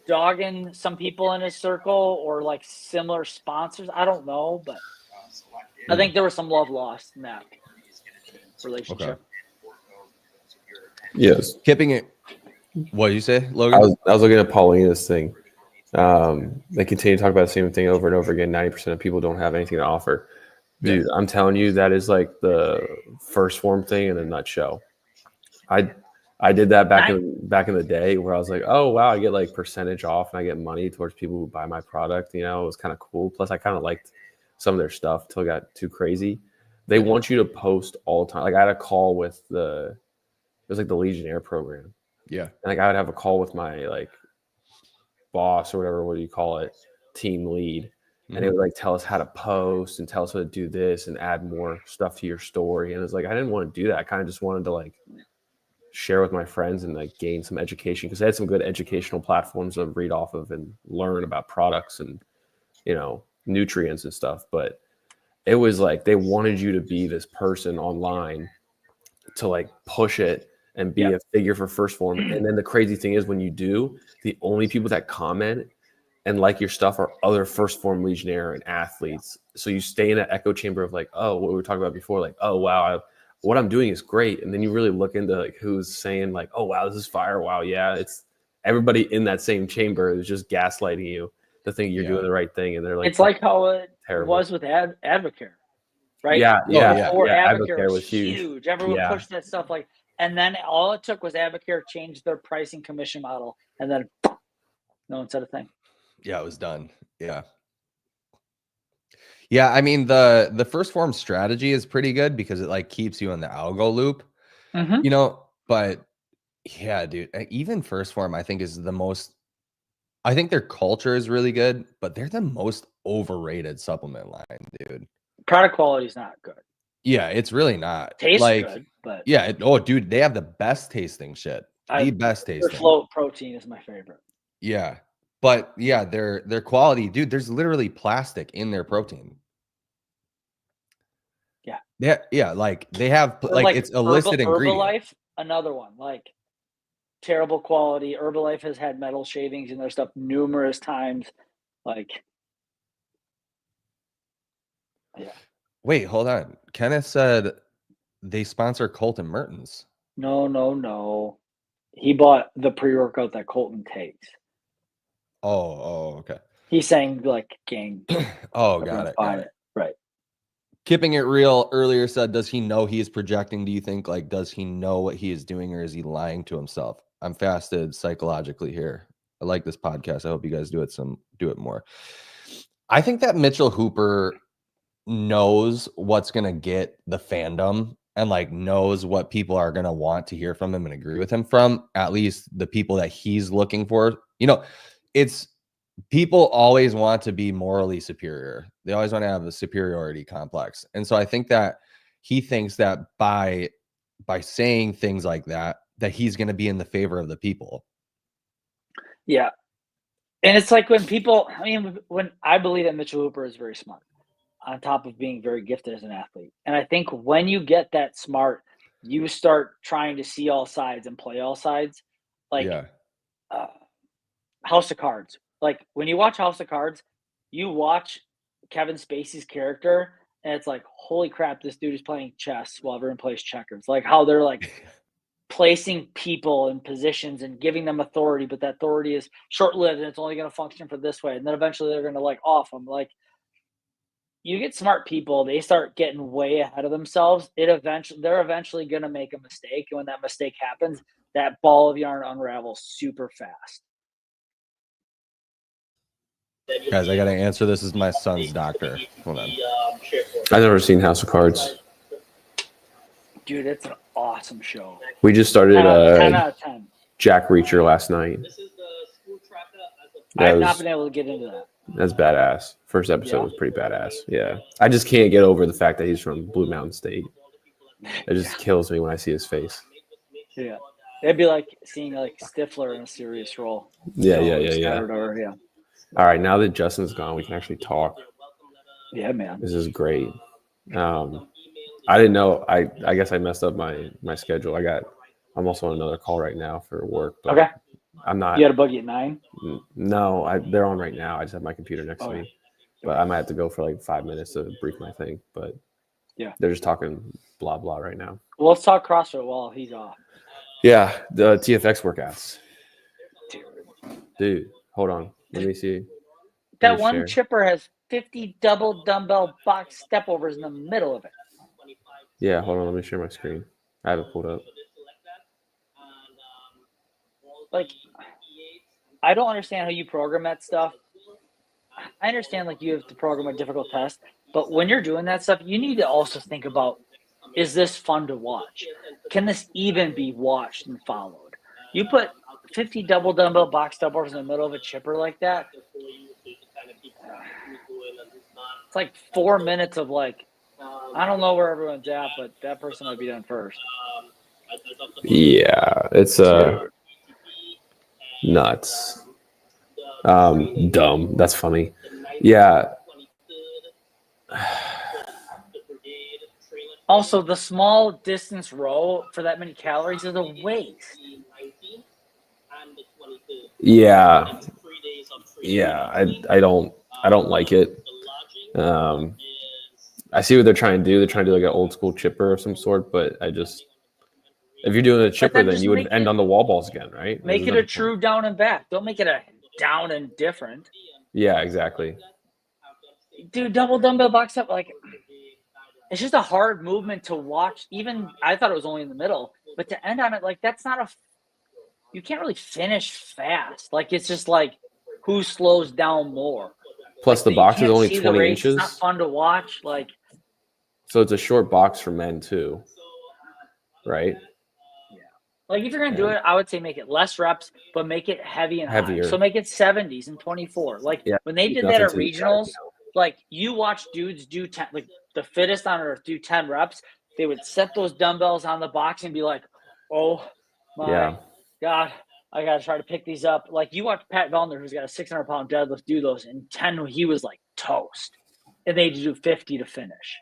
dogging some people in his circle or like similar sponsors. I don't know, but I think there was some love lost in that relationship. Okay. Yes. Keeping it. What did you say, Logan? I was looking at Paulina's thing. They continue to talk about the same thing over and over again. 90% of people don't have anything to offer. Dude, I'm telling you, that is like the first form thing in a nutshell. I did that back in the day where I was like, oh wow, I get like percentage off and I get money towards people who buy my product. You know, it was kind of cool. Plus, I kind of liked some of their stuff until it got too crazy. They want you to post all the time. Like, I had a call with it was like the Legionnaire program. Yeah. And like, I would have a call with my like boss or whatever, what do you call it? Team lead. And it would like tell us how to post and tell us how to do this and add more stuff to your story. And it's like, I didn't want to do that. I kind of just wanted to like share with my friends and like gain some education, because they had some good educational platforms to read off of and learn about products and, you know, nutrients and stuff. But it was like, they wanted you to be this person online to like push it and be a figure for first form. And then the crazy thing is, when you do, the only people that comment and like your stuff are other first form Legionnaire and athletes. So you stay in that echo chamber of like, oh, what we were talking about before, like, oh wow, what I'm doing is great. And then you really look into like who's saying like, oh wow, this is fire. Wow, yeah, it's everybody in that same chamber is just gaslighting you to think you're doing the right thing. And they're like, it's like how it terrible. was with Advocare, right? Yeah. Advocare was huge. Everyone pushed that stuff like, and then all it took was Advocare changed their pricing commission model, and then no one said a thing. Yeah, it was done. Yeah. Yeah, I mean, the first form strategy is pretty good because it like keeps you in the algo loop, you know, but Yeah, dude. Even First Form, I think, is the most. I think their culture is really good, but they're the most overrated supplement line, dude. Product quality is not good. Yeah, it's really not. Tastes like, good, but yeah. Oh, dude, they have the best tasting shit. The best their tasting. float protein is my favorite. Yeah, but yeah, their quality, dude. There's literally plastic in their protein. Yeah, yeah. Like they have Or like it's a listed ingredient. Herbalife, another one. Like terrible quality. Herbalife has had metal shavings in their stuff numerous times. Like, yeah. Wait, hold on. Kenneth said they sponsor Colton Mertens. No. He bought the pre-workout that Colton takes. Oh, okay. He's saying like gang. Oh, got it. Right. Keeping it real earlier said, does he know he is projecting? Do you think, like, does he know what he is doing, or is he lying to himself? I'm fasted psychologically here. I like this podcast. I hope you guys do it more. I think that Mitchell Hooper knows what's going to get the fandom and like knows what people are going to want to hear from him and agree with him from, at least the people that he's looking for. It's people always want to be morally superior. They always want to have a superiority complex. And so I think that he thinks that by saying things like that he's going to be in the favor of the people. Yeah. And it's like when I believe that Mitchell Hooper is very smart, on top of being very gifted as an athlete. And I think when you get that smart, you start trying to see all sides and play all sides. Like House of Cards. Like when you watch House of Cards, you watch Kevin Spacey's character, and it's like, holy crap, this dude is playing chess while everyone plays checkers. Like how they're like placing people in positions and giving them authority, but that authority is short-lived and it's only going to function for this way. And then eventually they're going to like off them. Like you get smart people, they start getting way ahead of themselves. They're eventually going to make a mistake. And when that mistake happens, that ball of yarn unravels super fast. Guys, I got to answer this as my son's doctor. Hold on. I've never seen House of Cards. Dude, it's an awesome show. We just started 10 out of 10. Jack Reacher last night. I have not been able to get into that. That's badass. First episode was pretty badass. Yeah. I just can't get over the fact that he's from Blue Mountain State. It just kills me when I see his face. Yeah. It'd be like seeing like Stifler in a serious role. Yeah. All right, now that Justin's gone, we can actually talk. Yeah, man. This is great. I didn't know. I guess I messed up my schedule. I'm also on another call right now for work. But okay. I'm not. You had a buggy at 9? No, they're on right now. I just have my computer next to me. But I might have to go for like 5 minutes to brief my thing. But yeah, they're just talking blah blah right now. Well, let's talk CrossFit while he's off. Yeah, the TFX workouts. Dude, hold on. Let me see. That one chipper has 50 double dumbbell box step overs in the middle of it. Yeah, hold on. Let me share my screen. I have it pulled up. Like, I don't understand how you program that stuff. I understand like you have to program a difficult test, but when you're doing that stuff, you need to also think about, is this fun to watch? Can this even be watched and followed? You put 50 double dumbbell box step overs in the middle of a chipper like that. It's like 4 minutes of like, I don't know where everyone's at, but that person might be done first. Yeah, it's nuts. Dumb. That's funny. Yeah. Also, the small distance row for that many calories is a waste. Yeah. I don't like it. I see what they're trying to do. They're trying to do like an old school chipper of some sort, but if you're doing a chipper, then you would end on the wall balls again, right? Make it a true down and back. Don't make it a down and different. Yeah, exactly. Dude, double dumbbell box up, like, it's just a hard movement to watch. Even I thought it was only in the middle, but to end on it, like, that's not you can't really finish fast. Like, it's just like, who slows down more? Plus, the box is only 20 inches. It's not fun to watch. Like, so it's a short box for men too, right? Yeah. Like if you're gonna do it, I would say make it less reps, but make it heavy and Heavier. high. So make it 70s and 24. Like when they did that at regionals, like you watch dudes do 10, like the fittest on earth do 10 reps. They would set those dumbbells on the box and be like, "Oh my God, I gotta try to pick these up." Like you watch Pat Vellner, who's got a 600-pound deadlift, do those in 10. He was like toast, and they do 50 to finish.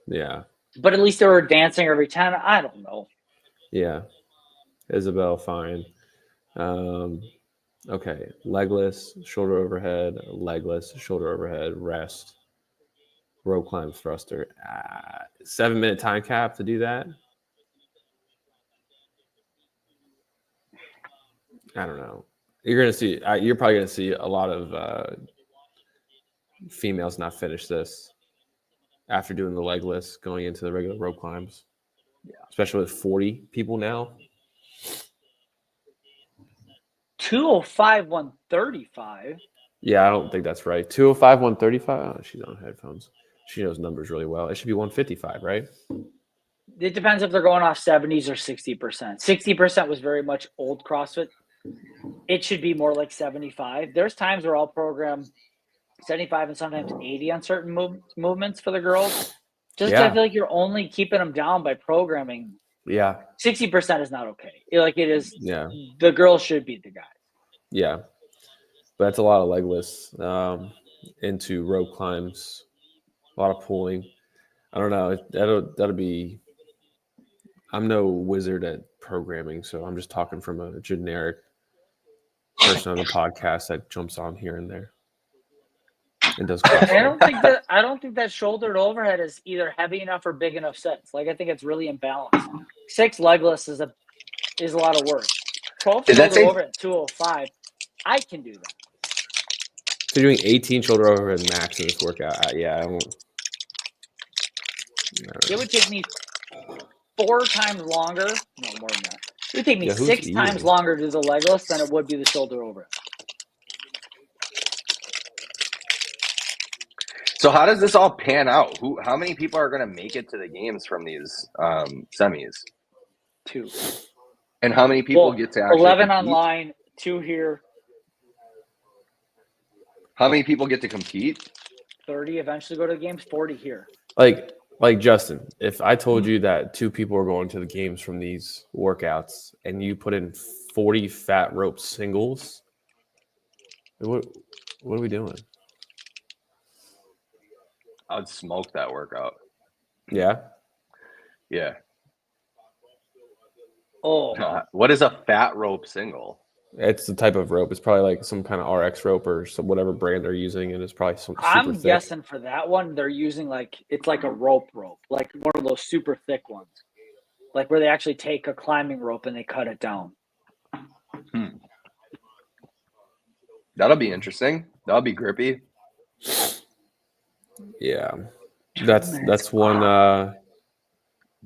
Yeah, but at least they were dancing every 10. I don't know. Yeah. Isabel, fine. Okay. Legless, shoulder overhead, legless, shoulder overhead, rest, row climb thruster. 7-minute time cap to do that? I don't know. You're probably going to see a lot of females not finish this after doing the legless, going into the regular rope climbs. Yeah. Especially with 40 people now. 205, 135. Yeah, I don't think that's right. 205, 135. Oh, she's on headphones. She knows numbers really well. It should be 155, right? It depends if they're going off 70s or 60%. 60% was very much old CrossFit. It should be more like 75. There's times where I'll program 75 and sometimes 80 on certain movements for the girls. Just I feel like you're only keeping them down by programming. Yeah. 60% is not okay. Like it is. Yeah. The girls should be the guys. Yeah. But that's a lot of legless into rope climbs, a lot of pulling. I don't know. That'll be. I'm no wizard at programming, so I'm just talking from a generic person on the podcast that jumps on here and there and does CrossFit. I don't think that shoulder to overhead is either heavy enough or big enough sets. Like I think it's really imbalanced. 6 legless is a lot of work. 12 shoulder overhead 205. I can do that. So you're doing 18 shoulder overhead max in this workout. I won't. It would take me 4 times longer. No, more than that. It would take me 6 times longer to do the legless than it would be the shoulder overhead. So how does this all pan out? How many people are going to make it to the games from these semis? 2. And how many people get to actually 11 compete? online, 2 here. How many people get to compete? 30 eventually go to the games, 40 here. Like Justin, if I told you that 2 people are going to the games from these workouts and you put in 40 fat rope singles, what are we doing? I'd smoke that workout. Yeah? Yeah. Oh. What is a fat rope single? It's the type of rope. It's probably like some kind of RX rope or whatever brand they're using, and it's probably some super I'm thick. guessing for that one, they're using it's like a rope, like one of those super thick ones, like where they actually take a climbing rope and they cut it down. That'll be interesting. That'll be grippy. Yeah, that's one.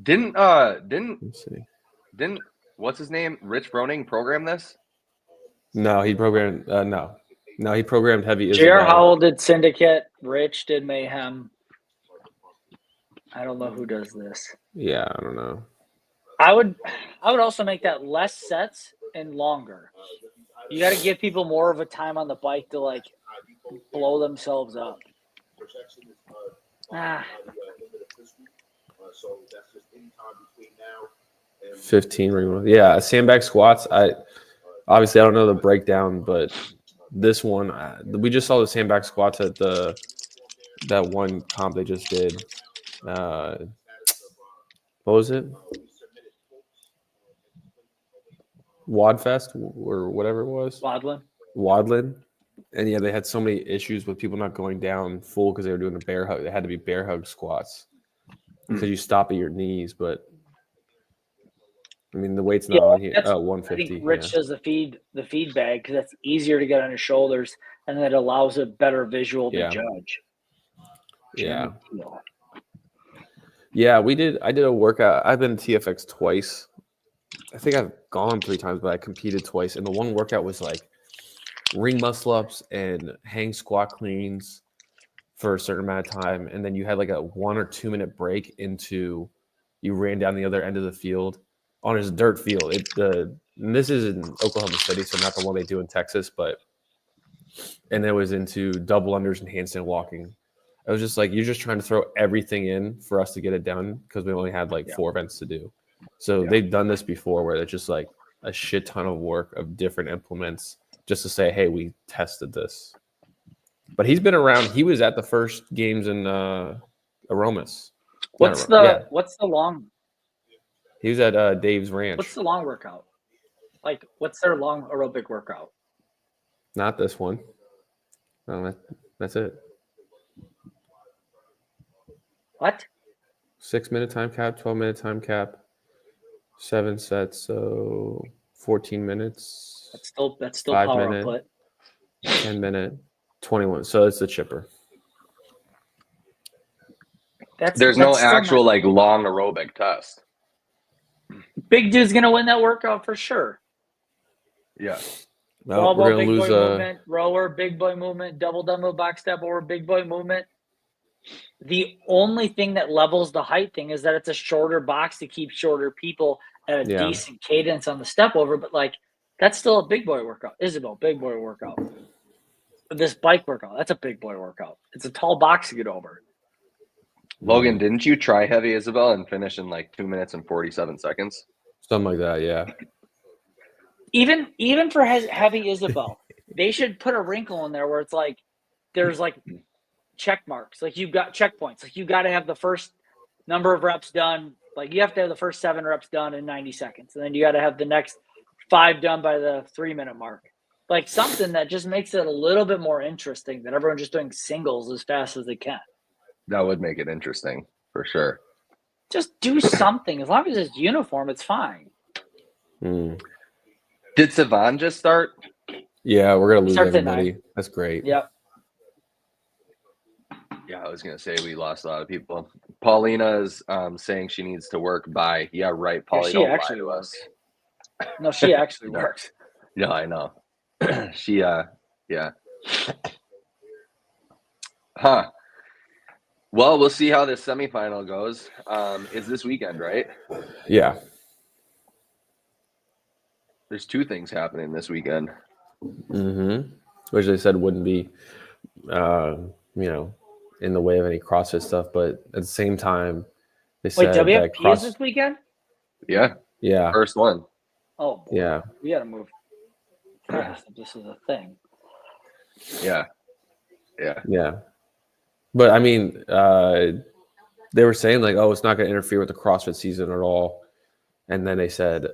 Didn't let's see. What's his name? Rich Broning program this? No, he programmed. No, he programmed heavy. J.R. Howell did Syndicate. Rich did Mayhem. I don't know who does this. Yeah, I don't know. I would also make that less sets and longer. You got to give people more of a time on the bike to blow themselves up. 15 ring. Yeah, sandbag squats. Obviously I don't know the breakdown, but this one we just saw the sandbag squats at that one comp they just did. What was it? Wadfest or whatever it was. Wadlin. And yeah, they had so many issues with people not going down full because they were doing the bear hug. They had to be bear hug squats because you stop at your knees. But I mean, the weight's not on here. 150. I think Rich does the feed bag because that's easier to get on his shoulders, and that allows a better visual to judge. Yeah. Yeah, I did a workout. I've been to TFX twice. I think I've gone 3 times, but I competed twice. And the one workout was like ring muscle ups and hang squat cleans for a certain amount of time. And then you had like a 1 or 2 minute break into you ran down the other end of the field on his dirt field. And this is in Oklahoma City, so not the one they do in Texas, and it was into double unders and handstand walking. I was just like, you're just trying to throw everything in for us to get it done because we only had like 4 events to do. So they've done this before where it's just like a shit ton of work of different implements just to say, hey, we tested this. But he's been around. He was at the first games in Aromas. What's the long? He was at Dave's Ranch. What's the long workout? Like, what's their long aerobic workout? Not this one. No, that's it. What? 6-minute time cap, 12-minute time cap, 7 sets, so 14 minutes. That's still 5 power minute, output. 10-minute, 21. So it's the chipper. There's no actual like long aerobic test. Big dude's gonna win that workout for sure. Yeah. Well, we're gonna lose movement, rower, big boy movement, double dumbbell box step over big boy movement. The only thing that levels the height thing is that it's a shorter box to keep shorter people at a decent cadence on the step over, but like that's still a big boy workout. Isabel, big boy workout. But this bike workout, that's a big boy workout. It's a tall box to get over. Logan, didn't you try heavy Isabel and finish in like 2 minutes and 47 seconds? Something like that, yeah. Even for heavy Isabel, they should put a wrinkle in there where it's like there's like check marks. Like you've got checkpoints. Like you got to have the first number of reps done. Like you have to have the first 7 reps done in 90 seconds. And then you got to have the next 5 done by the 3-minute mark. Like something that just makes it a little bit more interesting than everyone just doing singles as fast as they can. That would make it interesting for sure. Just do something. As long as it's uniform, it's fine. Did Savan just start? Yeah, we're going to lose everybody. That's great. Yep. Yeah, I was going to say we lost a lot of people. Paulina is saying she needs to work by. Yeah, right. Paulina, she actually works. No, she actually works. No, I know. She, yeah. Huh. Well, we'll see how this semifinal goes. It's this weekend, right? Yeah. There's 2 things happening this weekend. Which they said wouldn't be, in the way of any CrossFit stuff, but at the same time, they said WFP is this weekend? Yeah. Yeah. First one. Oh, boy. Yeah. We got to move fast if this is a thing. Yeah. But I mean, they were saying like, oh, it's not going to interfere with the CrossFit season at all. And then they said,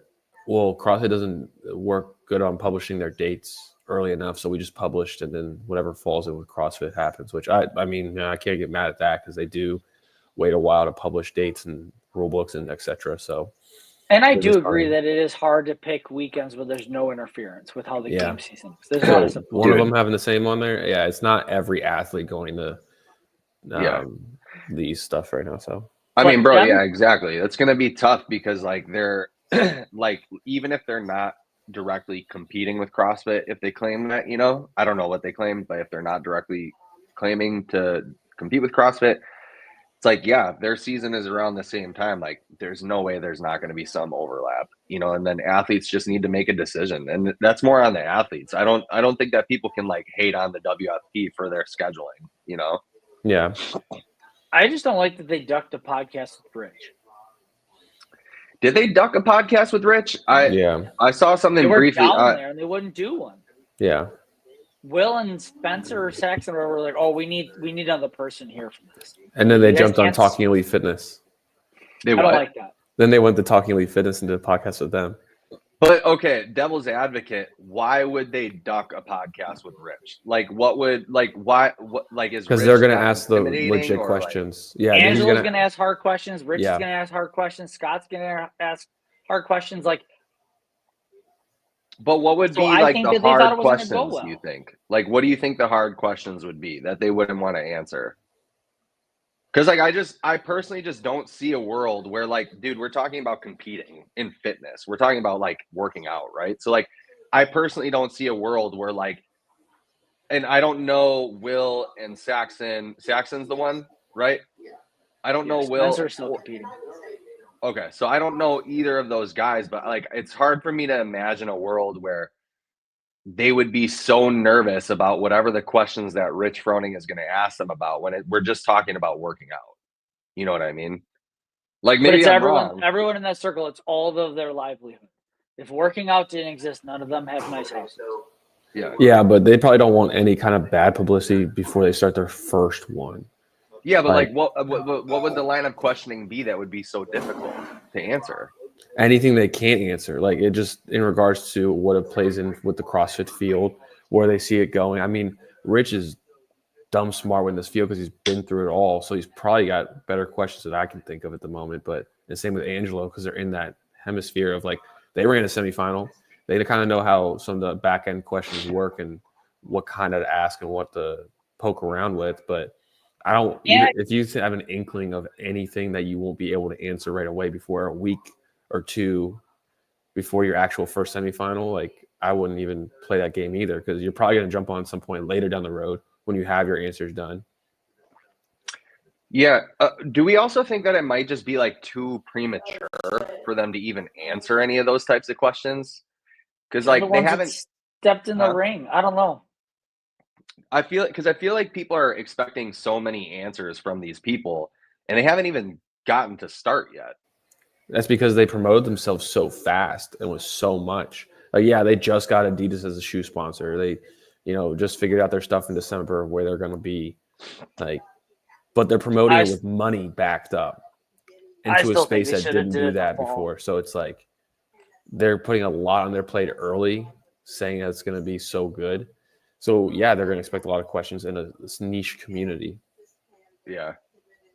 well, CrossFit doesn't work good on publishing their dates early enough, so we just published, and then whatever falls in with CrossFit happens. Which I mean, I can't get mad at that because they do wait a while to publish dates and rule books and etc. So, and I do agree that it is hard to pick weekends where there's no interference with how the game season is. There's a lot of one of them having the same on there. Yeah, it's not every athlete going to these stuff right now. So I mean, bro, yeah, exactly. It's gonna be tough because like they're like even if they're not directly competing with CrossFit, if they claim that, I don't know what they claim, but if they're not directly claiming to compete with CrossFit, it's like, yeah, their season is around the same time. Like there's no way there's not going to be some overlap, and then athletes just need to make a decision, and that's more on the athletes. I don't think that people can like hate on the WFP for their scheduling, Yeah. I just don't like that they ducked the podcast with Rich. Did they duck a podcast with Rich? I saw something they were briefly. Down there and they wouldn't do one. Yeah. Will and Spencer or Saxon were like, "Oh, we need another person here for this." And then they jumped on Talking Elite Fitness. I don't like that. Then they went to Talking Elite Fitness and did a podcast with them. But okay, devil's advocate, why would they duck a podcast with Rich? Like, why? What? Like, is because they're going to ask the legit questions? Like, Angela's going to ask hard questions. Rich is going to ask hard questions. Scott's going to ask hard questions. Like, but what would be like the hard questions? You think? Like, what do you think the hard questions would be that they wouldn't want to answer? Because like I personally just don't see a world where like, dude, we're talking about competing in fitness. We're talking about like working out, right? So like, I personally don't see a world where like, and I don't know Will and Saxon. Saxon's the one, right? I don't know Will. Spencer's still competing. Okay, so I don't know either of those guys, but like it's hard for me to imagine a world where they would be so nervous about whatever the questions that Rich Froning is going to ask them about when we're just talking about working out. You know what I mean? Like But maybe it's I'm everyone wrong. everyone in that circle, it's all of their livelihood. If working out didn't exist, none of them have nice houses. Yeah, but they probably don't want any kind of bad publicity before they start their first one. Yeah, but like what would the line of questioning be that would be so difficult to answer? Anything they can't answer, like it just in regards to what it plays in with the CrossFit field, where they see it going. I mean, Rich is dumb smart with this field because he's been through it all, so he's probably got better questions that I can think of at the moment. But the same with Angelo because they're in that hemisphere of like they ran a semifinal. They kind of know how some of the back end questions work and what kind of to ask and what to poke around with. But I don't. Yeah. If you have an inkling of anything that you won't be able to answer right away before a week or two before your actual first semifinal, like I wouldn't even play that game either because you're probably going to jump on some point later down the road when you have your answers done. Yeah. Do we also think that it might just be like too premature for them to even answer any of those types of questions? Because like they haven't stepped in the ring. I don't know. I feel like people are expecting so many answers from these people and they haven't even gotten to start yet. That's because they promoted themselves so fast and with so much. Like, yeah, they just got Adidas as a shoe sponsor. They, just figured out their stuff in December where they're going to be. Like, but they're promoting it with money backed up into a space that didn't do that before. So it's like they're putting a lot on their plate early, saying that it's going to be so good. So yeah, they're going to expect a lot of questions in this niche community. Yeah,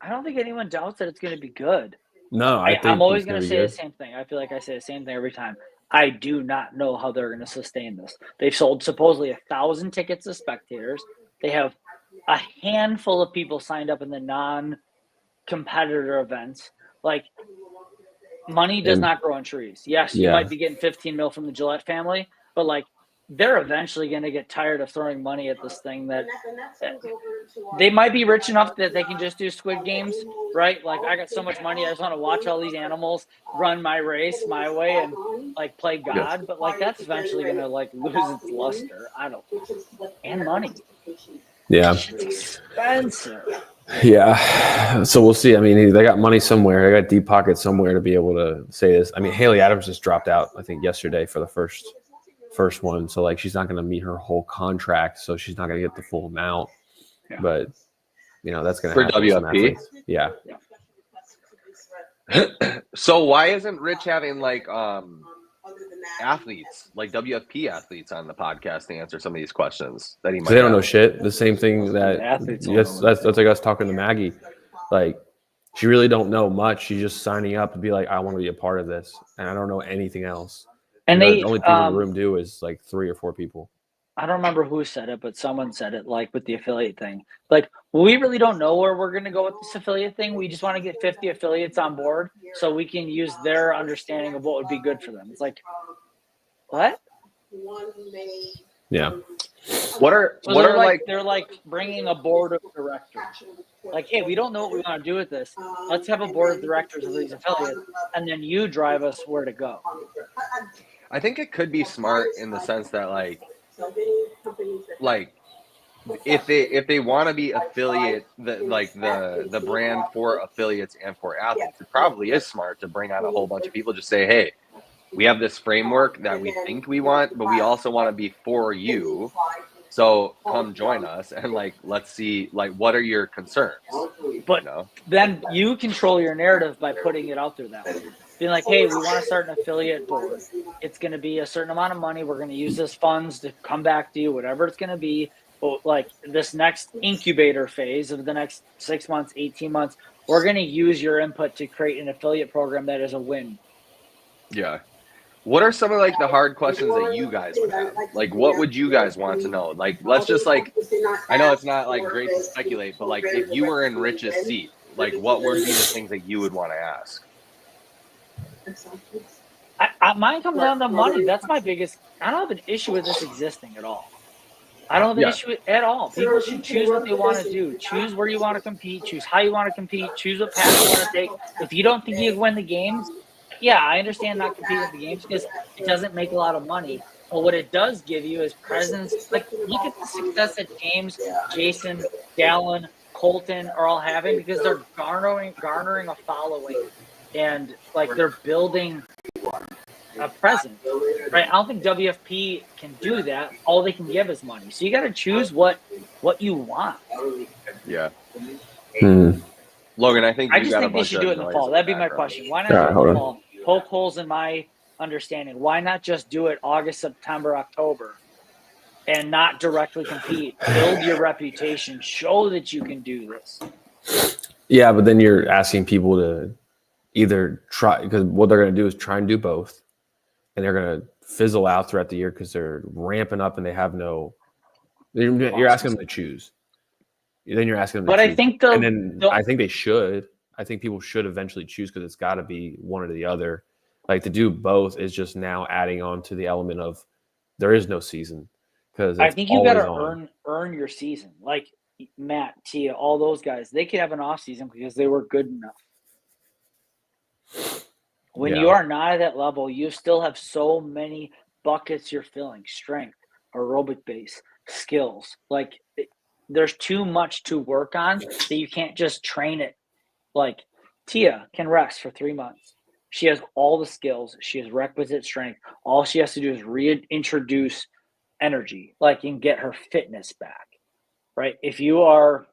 I don't think anyone doubts that it's going to be good. No, I'm always going to say the same thing. I feel like I say the same thing every time. I do not know how they're going to sustain this. They've sold supposedly 1,000 tickets to spectators. They have a handful of people signed up in the non-competitor events. Like, money does not grow on trees. Yes, you might be getting 15 mil from the Gillette family, but like they're eventually going to get tired of throwing money at this thing that they might be rich enough that they can just do Squid Games, right? Like I got so much money, I just want to watch all these animals run my race my way and like play God. Yes. But like that's eventually going to like lose its luster. I don't know. And money. Yeah. It's expensive. Yeah. So we'll see. I mean, they got money somewhere. They got deep pockets somewhere to be able to say this. I mean, Haley Adams just dropped out, I think, yesterday for the first one. So like she's not going to meet her whole contract. So she's not going to get the full amount. Yeah. But, that's going to happen. For WFP? Yeah. So why isn't Rich having like athletes, like WFP athletes on the podcast to answer some of these questions that he might they don't know shit. The same thing that that's like us talking to Maggie. Like she really don't know much. She's just signing up to be like, I want to be a part of this. And I don't know anything else. And the only people in the room do is like 3 or 4 people. I don't remember who said it, but someone said it like with the affiliate thing. Like, we really don't know where we're going to go with this affiliate thing. We just want to get 50 affiliates on board so we can use their understanding of what would be good for them. It's like, what? Yeah. What are they're like bringing a board of directors. Like, hey, we don't know what we want to do with this. Let's have a board of directors of these affiliates, and then you drive us where to go. I think it could be smart in the sense that like if they want to be affiliate the brand for affiliates and for athletes, it probably is smart to bring on a whole bunch of people. Just say, hey, we have this framework that we think we want, but we also want to be for you. So come join us and let's see what are your concerns. But then you control your narrative by putting it out there that way. Being like, hey, we want to start an affiliate board. It's going to be a certain amount of money. We're going to use this funds to come back to you, whatever it's going to be. But like this next incubator phase of the next 6 months, 18 months, we're going to use your input to create an affiliate program that is a win. Yeah. What are some of the hard questions that you guys would have? Like, what would you guys want to know? Like, let's just I know it's not great to speculate, but if you were in Rich's seat, what would be the things that you would want to ask? Mine comes down to money. That's my biggest. I don't have an issue with this existing at all. I don't have an issue at all. People should choose what they want to do. Choose where you want to compete. Choose how you want to compete. Choose what path you want to take. If you don't think you can win the games, yeah, I understand not competing at the games because it doesn't make a lot of money. But what it does give you is presence. Like, look at the success that James, Jason, Dallin, Colton are all having because they're garnering a following, and like they're building a presence, right? I don't think WFP can do that. All they can give is money. So you got to choose what you want. Yeah. Logan, I think I just think they should do it in the fall. That'd be my question. Why not do it in the fall? Poke holes in my understanding. Why not just do it August, September, October, and not directly compete? Build your reputation. Show that you can do this. Yeah, but then you're asking people to either try, because what they're going to do is try and do both, and they're going to fizzle out throughout the year because they're ramping up and they have no. You're asking them to choose. Then you're asking them to choose. I think I think they should. I think people should eventually choose because it's got to be one or the other. Like, to do both is just now adding on to the element of there is no season, because I think you got to earn your season. Like Matt, Tia, all those guys, they could have an off season because they were good enough. When you are not at that level, you still have so many buckets you're filling: strength, aerobic base, skills. Like, there's too much to work on that you can't just train it. Like, Tia can rest for 3 months. She has all the skills. She has requisite strength. All she has to do is reintroduce energy, like, and get her fitness back, right? If you are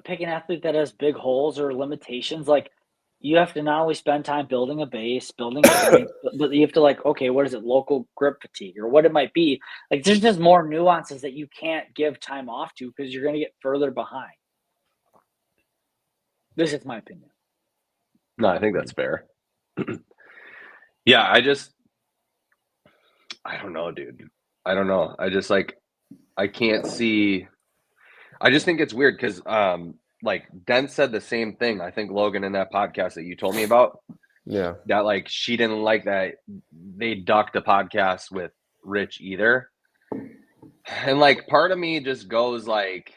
pick an athlete that has big holes or limitations, like, you have to not only spend time building a base, building strength, but you have to, like, okay, what is it? Local grip fatigue or what it might be. Like, there's just more nuances that you can't give time off to because you're going to get further behind. This is my opinion. No, I think that's fair. Yeah, I don't know, dude. I don't know. I can't see. I just think it's weird because like Dent said the same thing, I think, Logan, in that podcast that you told me about. Yeah. That, like, she didn't like that they ducked a podcast with Rich either. And, like, part of me just goes, like,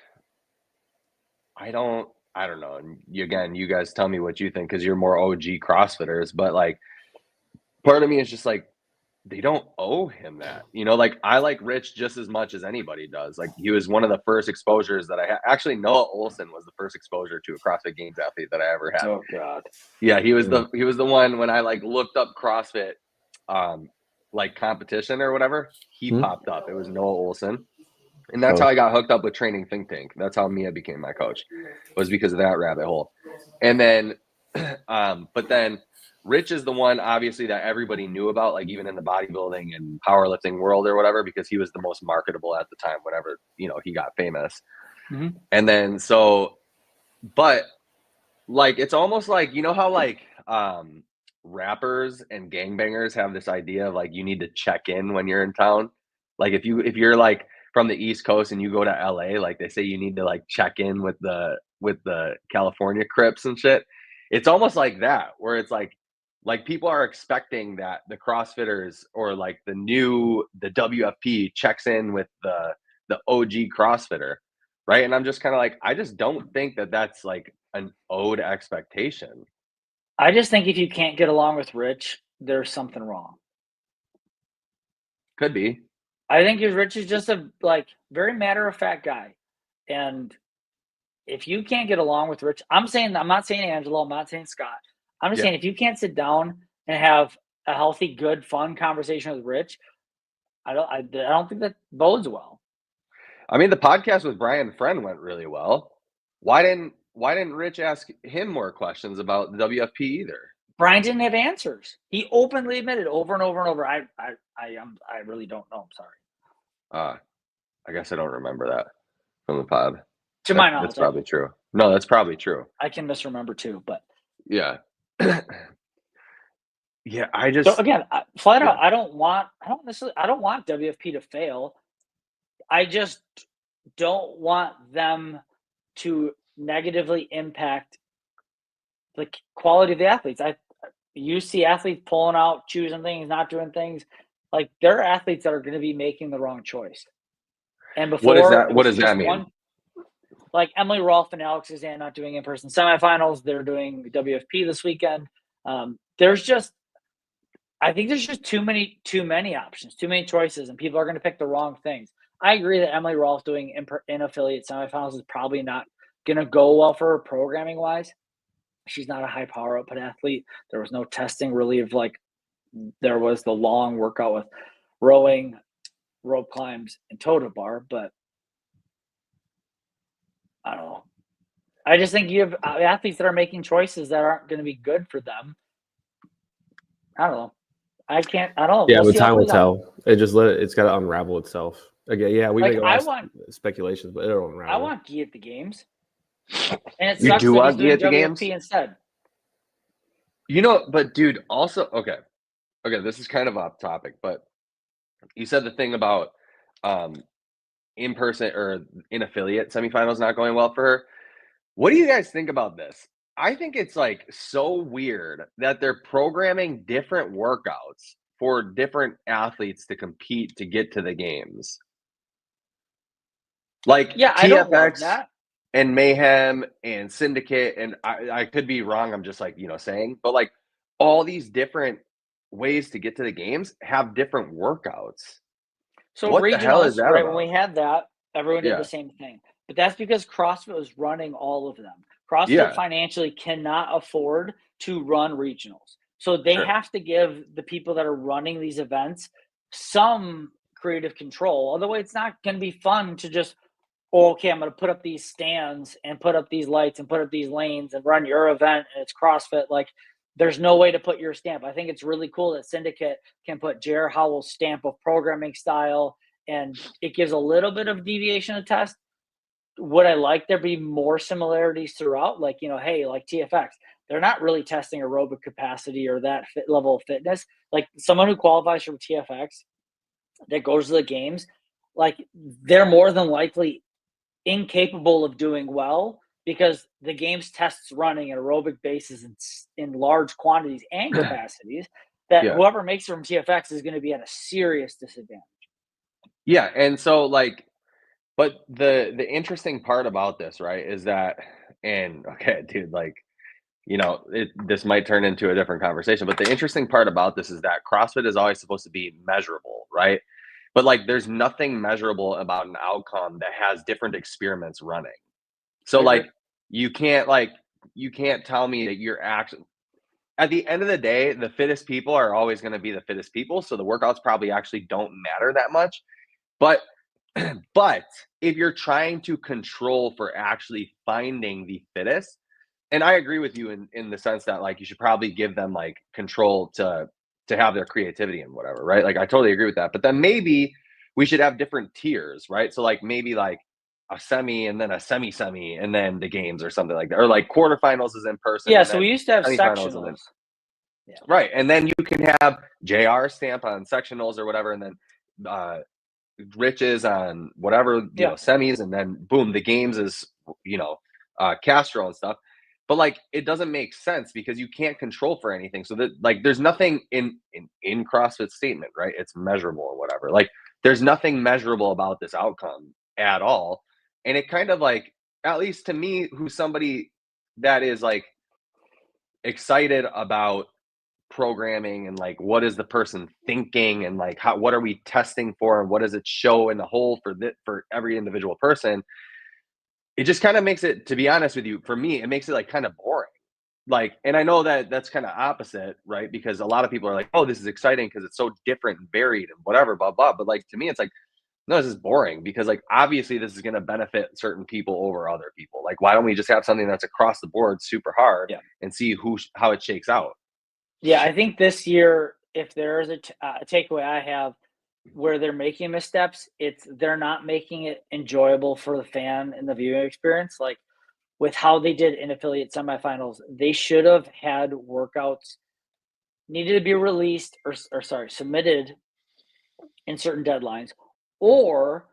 I don't know. And again, you guys tell me what you think because you're more OG CrossFitters, but, like, part of me is just like, they don't owe him that. Like, I like Rich just as much as anybody does. Like, he was one of the first exposures that I had. Actually, Noah Olson was the first exposure to a CrossFit Games athlete that I ever had. Oh God. Yeah, he was the one when I, like, looked up CrossFit like competition or whatever, he popped up. It was Noah Olson. And that's how I got hooked up with Training Think Tank. That's how Mia became my coach, was because of that rabbit hole. And then but then Rich is the one, obviously, that everybody knew about, like, even in the bodybuilding and powerlifting world or whatever, because he was the most marketable at the time whenever, he got famous. Mm-hmm. And then but, like, it's almost like, how, like, rappers and gangbangers have this idea of, like, you need to check in when you're in town. Like, if you're, like, from the East Coast and you go to LA, like, they say you need to, like, check in with the California Crips and shit. It's almost like that, where it's like people are expecting that the CrossFitters or, like, the WFP checks in with the OG CrossFitter, right? And I'm just kind of like, I just don't think that that's, like, an owed expectation. I just think if you can't get along with Rich, there's something wrong. Could be. I think Rich is just a, like, very matter-of-fact guy. And if you can't get along with Rich, I'm not saying Angelo, I'm not saying Scott. I'm just saying, if you can't sit down and have a healthy, good, fun conversation with Rich, I don't think that bodes well. I mean, the podcast with Brian Friend went really well. Why didn't Rich ask him more questions about the WFP either? Brian didn't have answers. He openly admitted over and over and over, I really don't know. I'm sorry. I guess I don't remember that from the pod. To my knowledge, that's probably true. No, that's probably true. I can misremember too, but yeah. Yeah, I just, so again, flat out, I don't want WFP to fail. I just don't want them to negatively impact the quality of the athletes. You see athletes pulling out, choosing things, not doing things. Like there are athletes that are going to be making the wrong choice. And before, What does that mean? Like Emily Rolfe and Alex Suzanne not doing in-person semifinals. They're doing WFP this weekend. I think there's just too many options, too many choices, and people are going to pick the wrong things. I agree that Emily Rolfe doing in affiliate semifinals is probably not going to go well for her programming wise. She's not a high power output athlete. There was no testing really of like, there was the long workout with rowing, rope climbs, and totem bar, but I don't know. I just think you have athletes that are making choices that aren't going to be good for them. I don't know. I don't know. Yeah, but time will tell. It's got to unravel itself. Again, yeah, we make a lot of speculations, but it'll unravel. I want Guy at the games. And it you sucks do that want he's doing Guy at the WFP games instead. But dude, also okay, this is kind of off topic, but you said the thing about in person or in affiliate semifinals not going well for her. What do you guys think about this? I think it's like so weird that they're programming different workouts for different athletes to compete to get to the games. Like TFX I don't love that. And Mayhem and Syndicate, and I could be wrong. I'm just like, saying, but like all these different ways to get to the games have different workouts. So what the hell is that right about? When we had that, everyone did the same thing. But that's because CrossFit was running all of them. CrossFit financially cannot afford to run regionals. So they have to give the people that are running these events some creative control. Otherwise, it's not going to be fun to just, okay, I'm going to put up these stands and put up these lights and put up these lanes and run your event and it's CrossFit. Like, there's no way to put your stamp. I think it's really cool that Syndicate can put Jer Howell's stamp of programming style, and it gives a little bit of deviation of test. Would I like there be more similarities throughout? Like, hey, like TFX, they're not really testing aerobic capacity or that level of fitness. Like someone who qualifies from TFX that goes to the games, like they're more than likely incapable of doing well because the games tests running at aerobic bases in large quantities and capacities that whoever makes it from TFX is going to be at a serious disadvantage. Yeah. And so like, but the interesting part about this, right, is that, and okay, dude, like, this might turn into a different conversation, but the interesting part about this is that CrossFit is always supposed to be measurable, right? But like, there's nothing measurable about an outcome that has different experiments running. So like, you can't tell me that you're actually, at the end of the day, the fittest people are always going to be the fittest people. So the workouts probably actually don't matter that much. But if you're trying to control for actually finding the fittest, and I agree with you in the sense that like you should probably give them like control to have their creativity and whatever, right? Like I totally agree with that. But then maybe we should have different tiers, right? So like maybe like a semi and then a semi and then the games or something like that. Or like quarterfinals is in person. Yeah, so we used to have sectionals. Right. And then you can have JR stamp on sectionals or whatever, and then Riches on whatever semis, and then boom, the games is Castro and stuff. But like it doesn't make sense because you can't control for anything. So that like there's nothing in CrossFit's statement, right? It's measurable or whatever. Like there's nothing measurable about this outcome at all. And it kind of like, at least to me, who's somebody that is like excited about programming and like what is the person thinking and like what are we testing for and what does it show in the whole for every individual person, it just kind of makes it, to be honest with you, for me it makes it like kind of boring. Like, and I know that that's kind of opposite, right? Because a lot of people are like, oh, this is exciting because it's so different and varied and whatever, blah blah. But like to me it's like, no, this is boring because like obviously this is going to benefit certain people over other people. Like why don't we just have something that's across the board super hard and see how it shakes out? Yeah, I think this year, if there is a takeaway I have where they're making missteps, they're not making it enjoyable for the fan and the viewing experience. Like with how they did in affiliate semifinals, they should have had workouts needed to be released or submitted in certain deadlines, or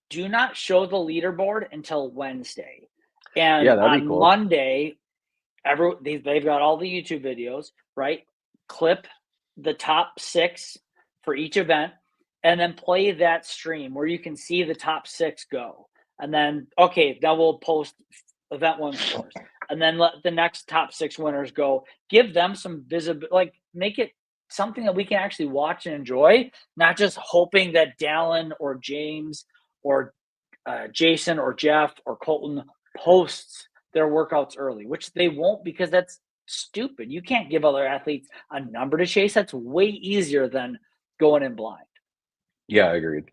do not show the leaderboard until Wednesday. And on Monday, they've got all the YouTube videos, right? Clip the top 6 for each event, and then play that stream where you can see the top 6 go. And then, okay, now we'll post event 1 scores. And then let the next top 6 winners go. Give them some visibility, like make it something that we can actually watch and enjoy, not just hoping that Dallin or James or Jason or Jeff or Colton posts their workouts early, which they won't, because that's stupid. You can't give other athletes a number to chase. That's way easier than going in blind. Yeah, agreed.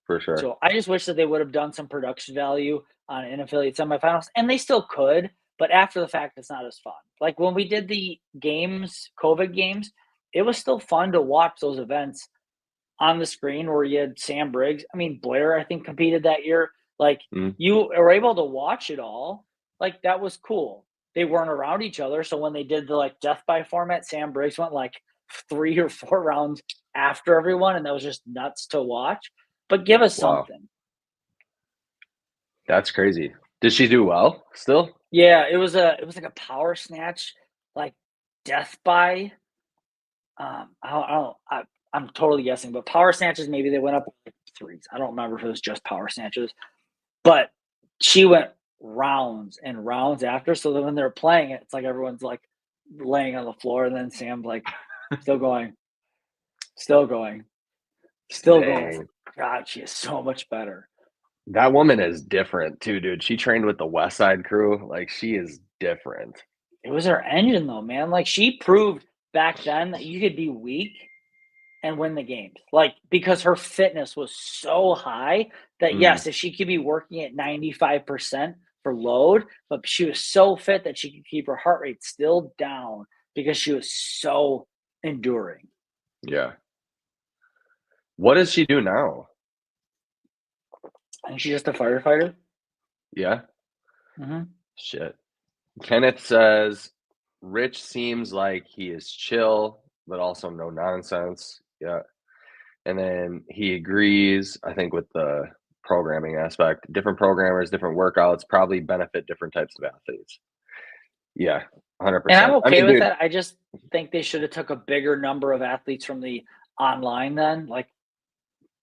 For sure. So I just wish that they would have done some production value on an affiliate semifinals, and they still could, but after the fact, it's not as fun. Like when we did the games, COVID games, it was still fun to watch those events on the screen where you had Sam Briggs. I mean, Blair, I think, competed that year. Like you were able to watch it all. Like that was cool. They weren't around each other. So when they did the like death by format, Sam Briggs went like 3 or 4 rounds after everyone, and that was just nuts to watch. But give us something. That's crazy. Did she do well still? Yeah, it was like a power snatch, like death by. I'm totally guessing, but power snatches, maybe they went up like 3s. I don't remember if it was just power snatches, but she went rounds and rounds after. So then when they're playing it, it's like everyone's like laying on the floor, and then Sam's like still going. God, she is so much better. That woman is different too, dude. She trained with the West Side crew. Like she is different. It was her engine though, man. Like she proved back then that you could be weak and win the games. Like because her fitness was so high that yes, if she could be working at 95% for load, but she was so fit that she could keep her heart rate still down because she was so enduring. Yeah. What does she do now? I think she's just a firefighter. Yeah. Mm-hmm. Shit. Kenneth says, Rich seems like he is chill, but also no nonsense. Yeah. And then he agrees, I think, with the programming aspect. Different programmers, different workouts probably benefit different types of athletes. Yeah, 100%. And I'm okay with that. I just think they should have took a bigger number of athletes from the online then, like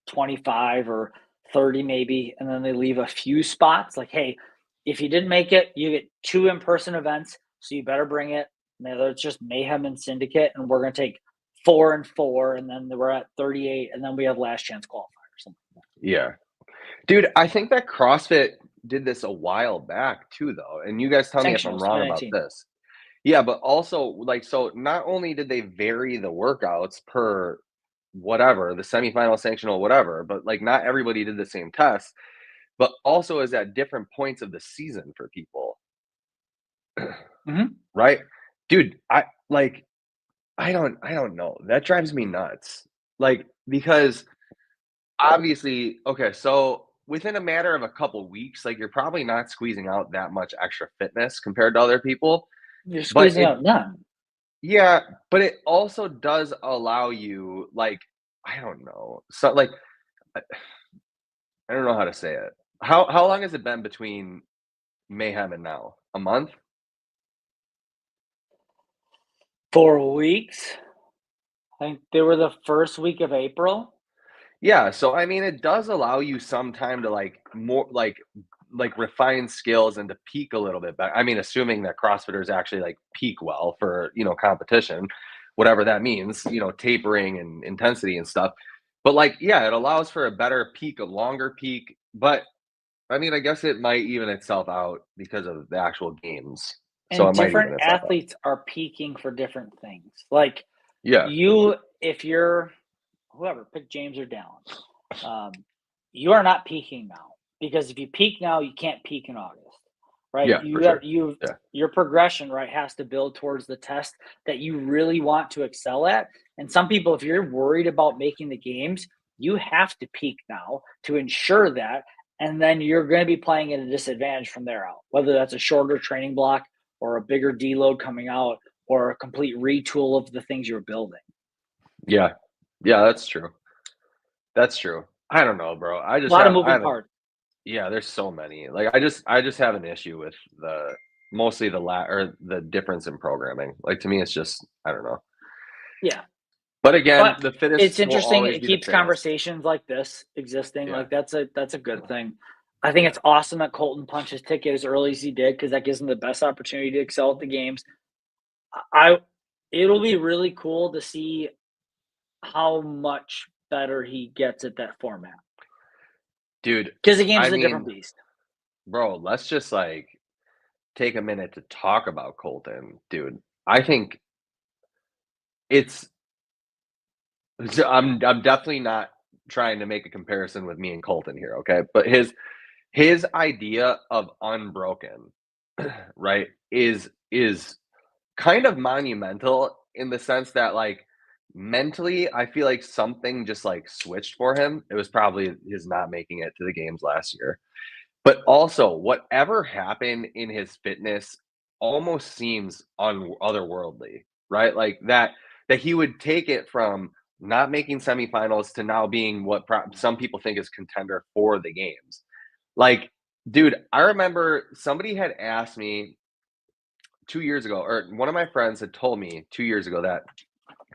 25 or 30 maybe, and then they leave a few spots. Like, hey, if you didn't make it, you get 2 in-person events, so you better bring it. And it's just Mayhem and Syndicate, and we're going to take 4 and 4, and then we're at 38, and then we have last chance qualifiers. Yeah. Dude, I think that CrossFit did this a while back too, though. And you guys tell me if I'm wrong about this. Yeah, but also, like, so not only did they vary the workouts per whatever, the semifinal, sanctional, whatever, but like not everybody did the same test, but also is at different points of the season for people. Right? Dude, I don't know. That drives me nuts. Like, because obviously, okay, so within a matter of a couple weeks, like you're probably not squeezing out that much extra fitness compared to other people. You're squeezing out none. Yeah, but it also does allow you, like, I don't know. So like I don't know how to say it. How long has it been between Mayhem and now? A month? 4 weeks. I think they were the first week of April. Yeah, so I mean, it does allow you some time to like more like refine skills and to peak a little bit better. I mean, assuming that CrossFitters actually like peak well for, competition, whatever that means, tapering and intensity and stuff. But like, yeah, it allows for a better peak, a longer peak. But I mean, I guess it might even itself out because of the actual games. And so it different might even athletes are peaking for different things. Like yeah, if you're whoever, pick James or Dallin, you are not peaking now, because if you peak now, you can't peak in August, right? Yeah, Your progression, right, has to build towards the test that you really want to excel at. And some people, if you're worried about making the games, you have to peak now to ensure that. And then you're going to be playing at a disadvantage from there out, whether that's a shorter training block or a bigger deload coming out or a complete retool of the things you're building. Yeah. Yeah, that's true. That's true. I don't know, bro. I just a lot of moving parts. Yeah, there's so many. Like I just have an issue with mostly the difference in programming. Like to me, it's just I don't know. Yeah. But again, But the fittest it's will interesting. always It be the keeps fittest. conversations like this existing. Yeah. Like that's a good thing. I think it's awesome that Colton punched his ticket as early as he did because that gives him the best opportunity to excel at the games. It'll be really cool to see how much better he gets at that format. Dude, Because the game's I a different mean, beast. bro, let's just like take a minute to talk about Colton, dude. I think it's I'm definitely not trying to make a comparison with me and Colton here, okay? But his idea of unbroken, right, is kind of monumental in the sense that like mentally I feel like something just like switched for him. It was probably his not making it to the games last year. But also whatever happened in his fitness almost seems otherworldly, right? Like that he would take it from not making semifinals to now being what some people think is contender for the games. Like, dude, I remember somebody had asked me 2 years ago, or one of my friends had told me 2 years ago that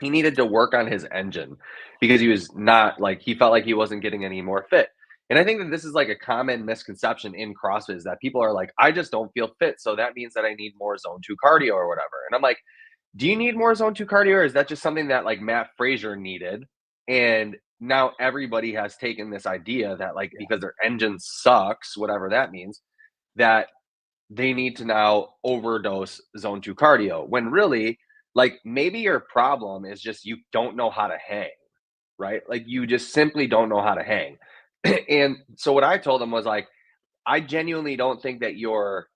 he needed to work on his engine because he was not like he felt like he wasn't getting any more fit. And I think that this is like a common misconception in CrossFit is that people are like, I just don't feel fit. So that means that I need more zone 2 cardio or whatever. And I'm like, do you need more zone 2 cardio or is that just something that like Matt Frazier needed? And now everybody has taken this idea that like because their engine sucks, whatever that means, that they need to now overdose zone 2 cardio when really like maybe your problem is just you don't know how to hang, right? Like you just simply don't know how to hang. And so what I told him was like, I genuinely don't think that your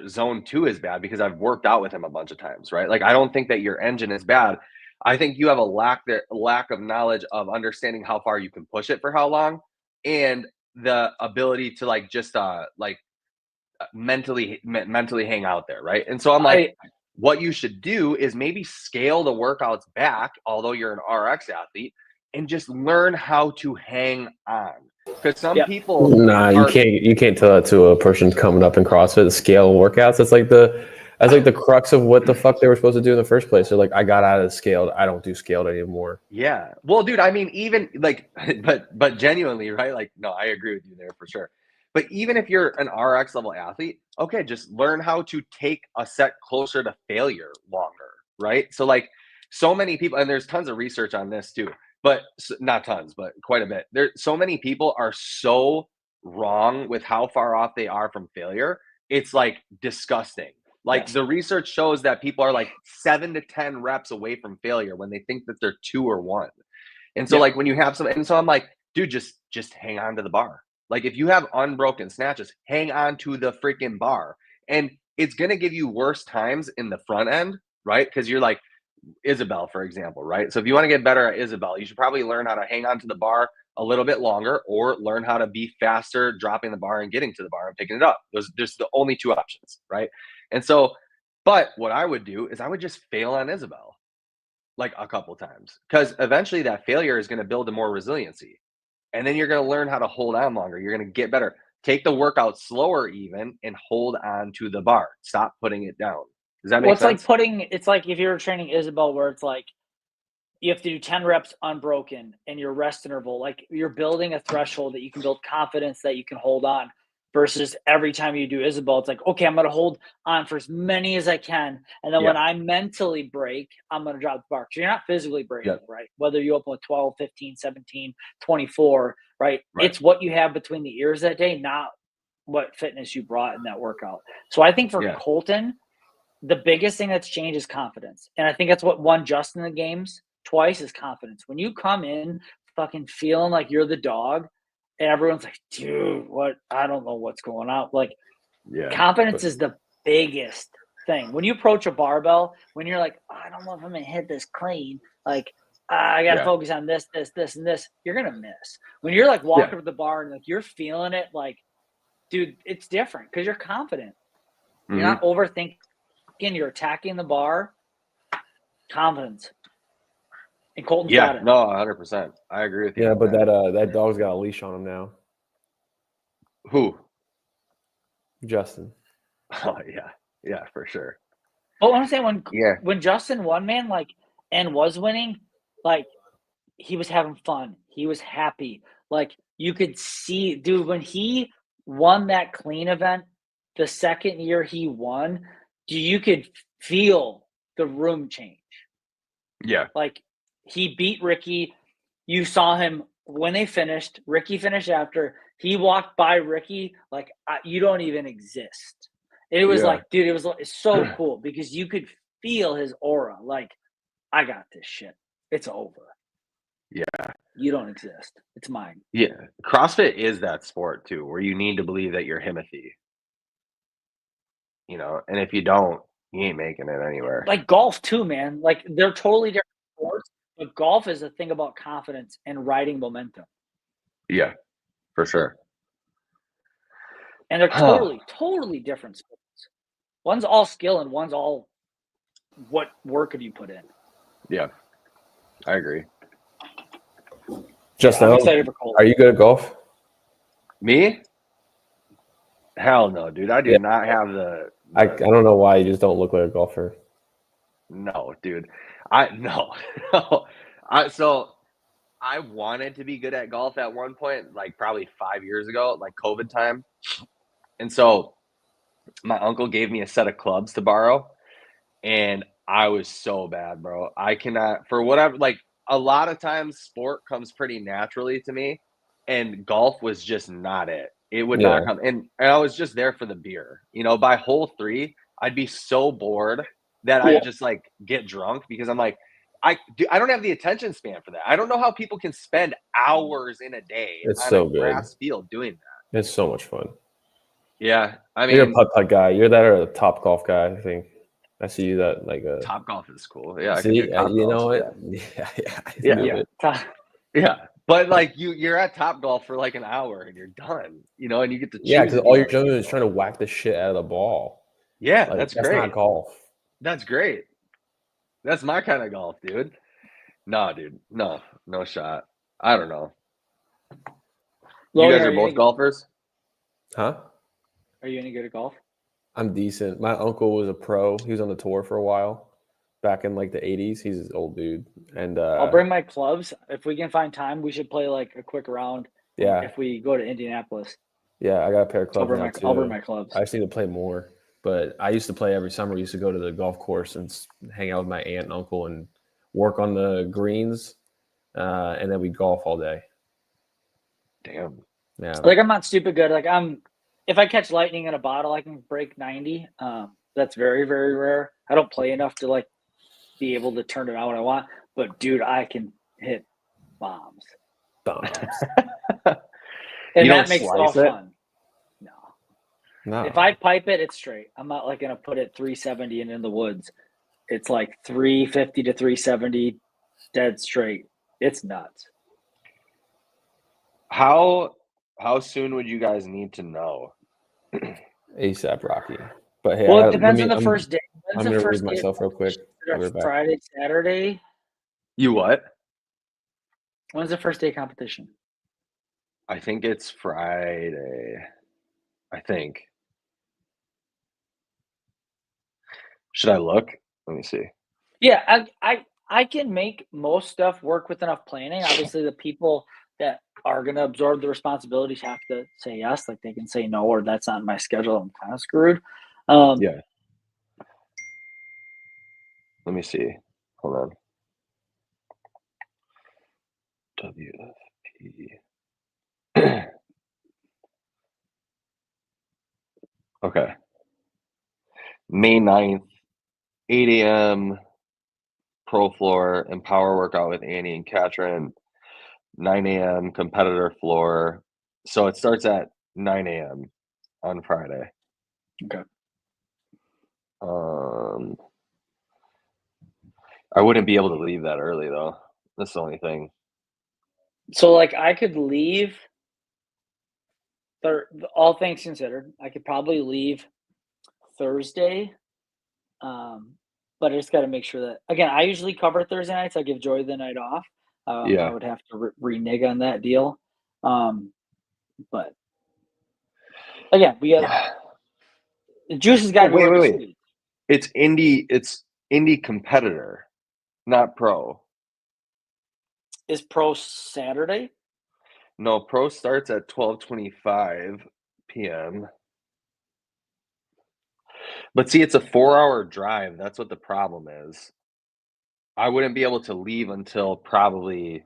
zone 2 is bad because I've worked out with him a bunch of times, right? Like I don't think that your engine is bad. I think you have a lack of knowledge of understanding how far you can push it for how long and the ability to like just like mentally hang out there, right? And so I'm like, what you should do is maybe scale the workouts back, although you're an RX athlete, and just learn how to hang on. Because some people you can't tell that to a person coming up in CrossFit, the scale workouts. That's like the crux of what the fuck they were supposed to do in the first place. They're like, I got out of the scaled, I don't do scaled anymore. Yeah. Well, dude, I mean, even like but genuinely, right? Like, no, I agree with you there for sure. But even if you're an RX level athlete, okay, just learn how to take a set closer to failure longer, right? So like so many people, and there's tons of research on this too, but not tons, but quite a bit. There, so many people are so wrong with how far off they are from failure. It's like disgusting. Like the research shows that people are like 7 to 10 reps away from failure when they think that they're 2 or 1. And so like when you have some, and so I'm like, dude, just hang on to the bar. Like if you have unbroken snatches, hang on to the freaking bar. And it's going to give you worse times in the front end, right? Because you're like Isabel, for example, right? So if you want to get better at Isabel, you should probably learn how to hang on to the bar a little bit longer or learn how to be faster dropping the bar and getting to the bar and picking it up. There's the only 2 options, right? And so, but what I would do is I would just fail on Isabel like a couple times because eventually that failure is going to build to more resiliency. And then you're going to learn how to hold on longer. You're going to get better. Take the workout slower even and hold on to the bar. Stop putting it down. Does that make sense? It's like if you're training Isabel where it's like you have to do 10 reps unbroken in your rest interval. Like you're building a threshold that you can build confidence that you can hold on versus every time you do Isabel, it's like, okay, I'm going to hold on for as many as I can. And then when I mentally break, I'm going to drop the bar. So you're not physically breaking, right? Whether you open with 12, 15, 17, 24, right? It's what you have between the ears that day, not what fitness you brought in that workout. So I think for Colton, the biggest thing that's changed is confidence. And I think that's what won Justin the games twice is confidence. When you come in fucking feeling like you're the dog and everyone's like, dude, what? I don't know what's going on. Like, confidence is the biggest thing. When you approach a barbell, when you're like, oh, I don't know if I'm going to hit this clean, like, I got to focus on this, and this, you're going to miss. When you're like walking to the bar and like you're feeling it, like, dude, it's different because you're confident. You're not overthinking. You're attacking the bar. Confidence. And Colton's got it. No, 100%. I agree with you. Yeah, but that dog's got a leash on him now. Who? Justin. Oh yeah, for sure. But I'm saying when Justin won, man, like, and was winning, like he was having fun. He was happy. Like you could see, dude, when he won that clean event, the second year he won, you could feel the room change. Yeah. Like he beat Ricky. You saw him when they finished. Ricky finished after. He walked by Ricky like you don't even exist. It was like, dude, it's so cool because you could feel his aura. Like, I got this shit. It's over. Yeah. You don't exist. It's mine. Yeah. CrossFit is that sport too, where you need to believe that you're Himothy. You know, and if you don't, you ain't making it anywhere. Like golf too, man. Like they're totally different sports, but golf is a thing about confidence and riding momentum. Yeah, for sure. And they're totally different sports. One's all skill and one's all what work have you put in. Yeah, I agree. Justin, I'm excited for Cole. Are you good at golf? Me? Hell no, dude. I do not have the I don't know why you just don't look like a golfer. No, dude. No. So I wanted to be good at golf at one point, like probably 5 years ago, like COVID time. And so my uncle gave me a set of clubs to borrow, and I was so bad, bro. I cannot, for whatever, like a lot of times sport comes pretty naturally to me, and golf was just not it. It would not come. And I was just there for the beer. You know, by hole 3, I'd be so bored that I'd just like get drunk because I'm like, I don't have the attention span for that. I don't know how people can spend hours in a day on a grass field doing that. It's so much fun. Yeah, I mean, you're a putt guy. You're that or a top golf guy. I think I see you that like a top golf is cool. Yeah, see, you know it. Yeah. But like you're at top golf for like an hour and you're done. You know, and you get to choose. Yeah, because all you're doing is trying to whack the shit out of the ball. Yeah, like, that's great. That's not golf. That's great. That's my kind of golf, dude. No, dude. No shot. I don't know. You guys are both golfers? Huh? Are you any good at golf? I'm decent. My uncle was a pro. He was on the tour for a while back in like the 80s. He's an old dude. And I'll bring my clubs. If we can find time, we should play like a quick round. Yeah. If we go to Indianapolis. Yeah, I got a pair of clubs. I'll bring my clubs. I just need to play more. But I used to play every summer. I used to go to the golf course and hang out with my aunt and uncle and work on the greens. And then we golf all day. Damn. Yeah. Like I'm not stupid good. Like if I catch lightning in a bottle, I can break 90. That's very, very rare. I don't play enough to like be able to turn it out when I want. But dude, I can hit bombs. And that makes it all fun. No. If I pipe it, it's straight. I'm not like gonna put it 370 and in the woods. It's like 350 to 370 dead straight. It's nuts. How soon would you guys need to know? ASAP Rocky. But hey, well, it depends on the first day. I'm gonna read myself real quick. Friday, Saturday. You what? When's the first day competition? I think it's Friday. I think. Should I look? Let me see. Yeah, I can make most stuff work with enough planning. Obviously, the people that are going to absorb the responsibilities have to say yes. Like they can say no, or that's not in my schedule. I'm kind of screwed. Yeah. Let me see. Hold on. WFP. Okay. May 9th, 8 a.m. pro floor and power workout with Annie and Katrin. 9 a.m. competitor floor. So it starts at 9 a.m. on Friday. Okay. I wouldn't be able to leave that early though. That's the only thing. So like I could leave. All things considered, I could probably leave Thursday. But I just got to make sure that again, I usually cover Thursday nights. I give Joy the night off. I would have to renege on that deal. But again, we got the juice has got to wait. It's indie competitor, not pro. Is pro Saturday? No, pro starts at 12:25 p.m. But see, it's a 4-hour drive. That's what the problem is. I wouldn't be able to leave until probably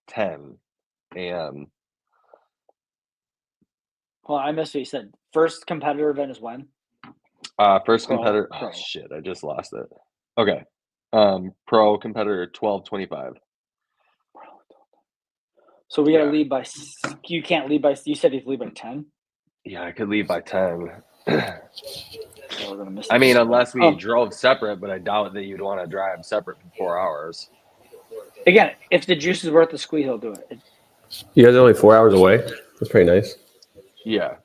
10 a.m. Well, I missed what you said. First competitor event is when? First Pro, competitor. pro. Oh shit! I just lost it. Okay. Pro competitor 12:25. So we gotta Yeah. leave by. You can't leave by. You said you leave by 10. Yeah, I could leave by 10. So we're gonna miss. I mean, this. unless we drove separate, but I doubt that you'd want to drive separate for 4 hours. Again, if the juice is worth the squeeze, I'll do it. You guys are only 4 hours away. That's pretty nice. Yeah.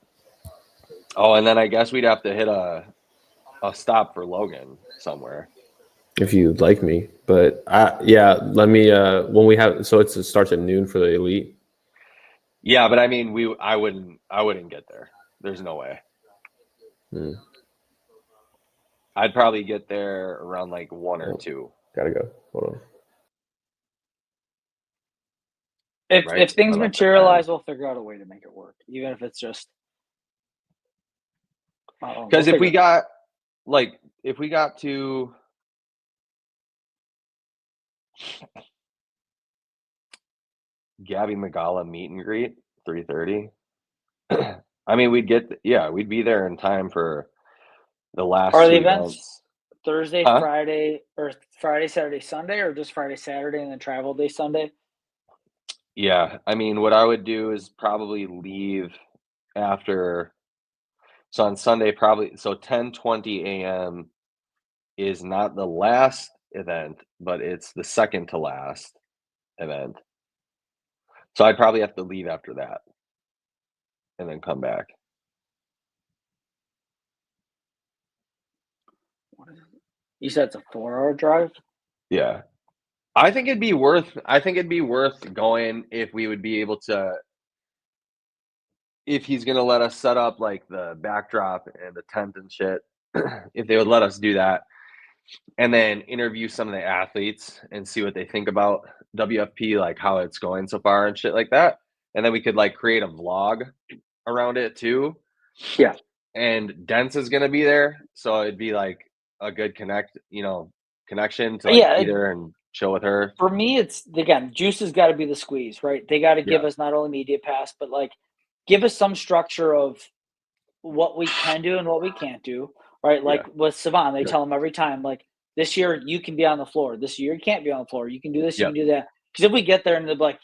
Oh, and then I guess we'd have to hit a stop for Logan somewhere. If you'd like me, but yeah, let me. When we have, so it starts at noon for the elite. Yeah, but I mean, I wouldn't get there. There's no way. I'd probably get there around like 1 or 2. Gotta go. Hold on. If things materialize, we'll figure out a way to make it work, even if it's just. Because if we got to Gabby Magala meet and greet 3:30. I mean, we'd be there in time for the last Are two the events events. Thursday, Friday, or Friday, Saturday, Sunday, or just Friday, Saturday, and then travel day Sunday? Yeah, I mean, what I would do is probably leave after. So on Sunday, probably 10:20 a.m. is not the last event, but it's the second to last event. So I'd probably have to leave after that and then come back. You said it's a 4-hour drive? Yeah. I think it'd be worth going if we would be able to, if he's gonna let us set up like the backdrop and the tent and shit, if they would let us do that, and then interview some of the athletes and see what they think about WFP, like how it's going so far and shit like that. And then we could like create a vlog around it too. Yeah. And Dents is gonna be there, so it'd be like a good connection to like be there and chill with her. For me, it's again, juice has got to be the squeeze, right? They got to give us not only media pass, but like give us some structure of what we can do and what we can't do, right? Like with Savan, they tell them every time, like this year you can be on the floor, this year you can't be on the floor. You can do this, you can do that. Because if we get there and they're like,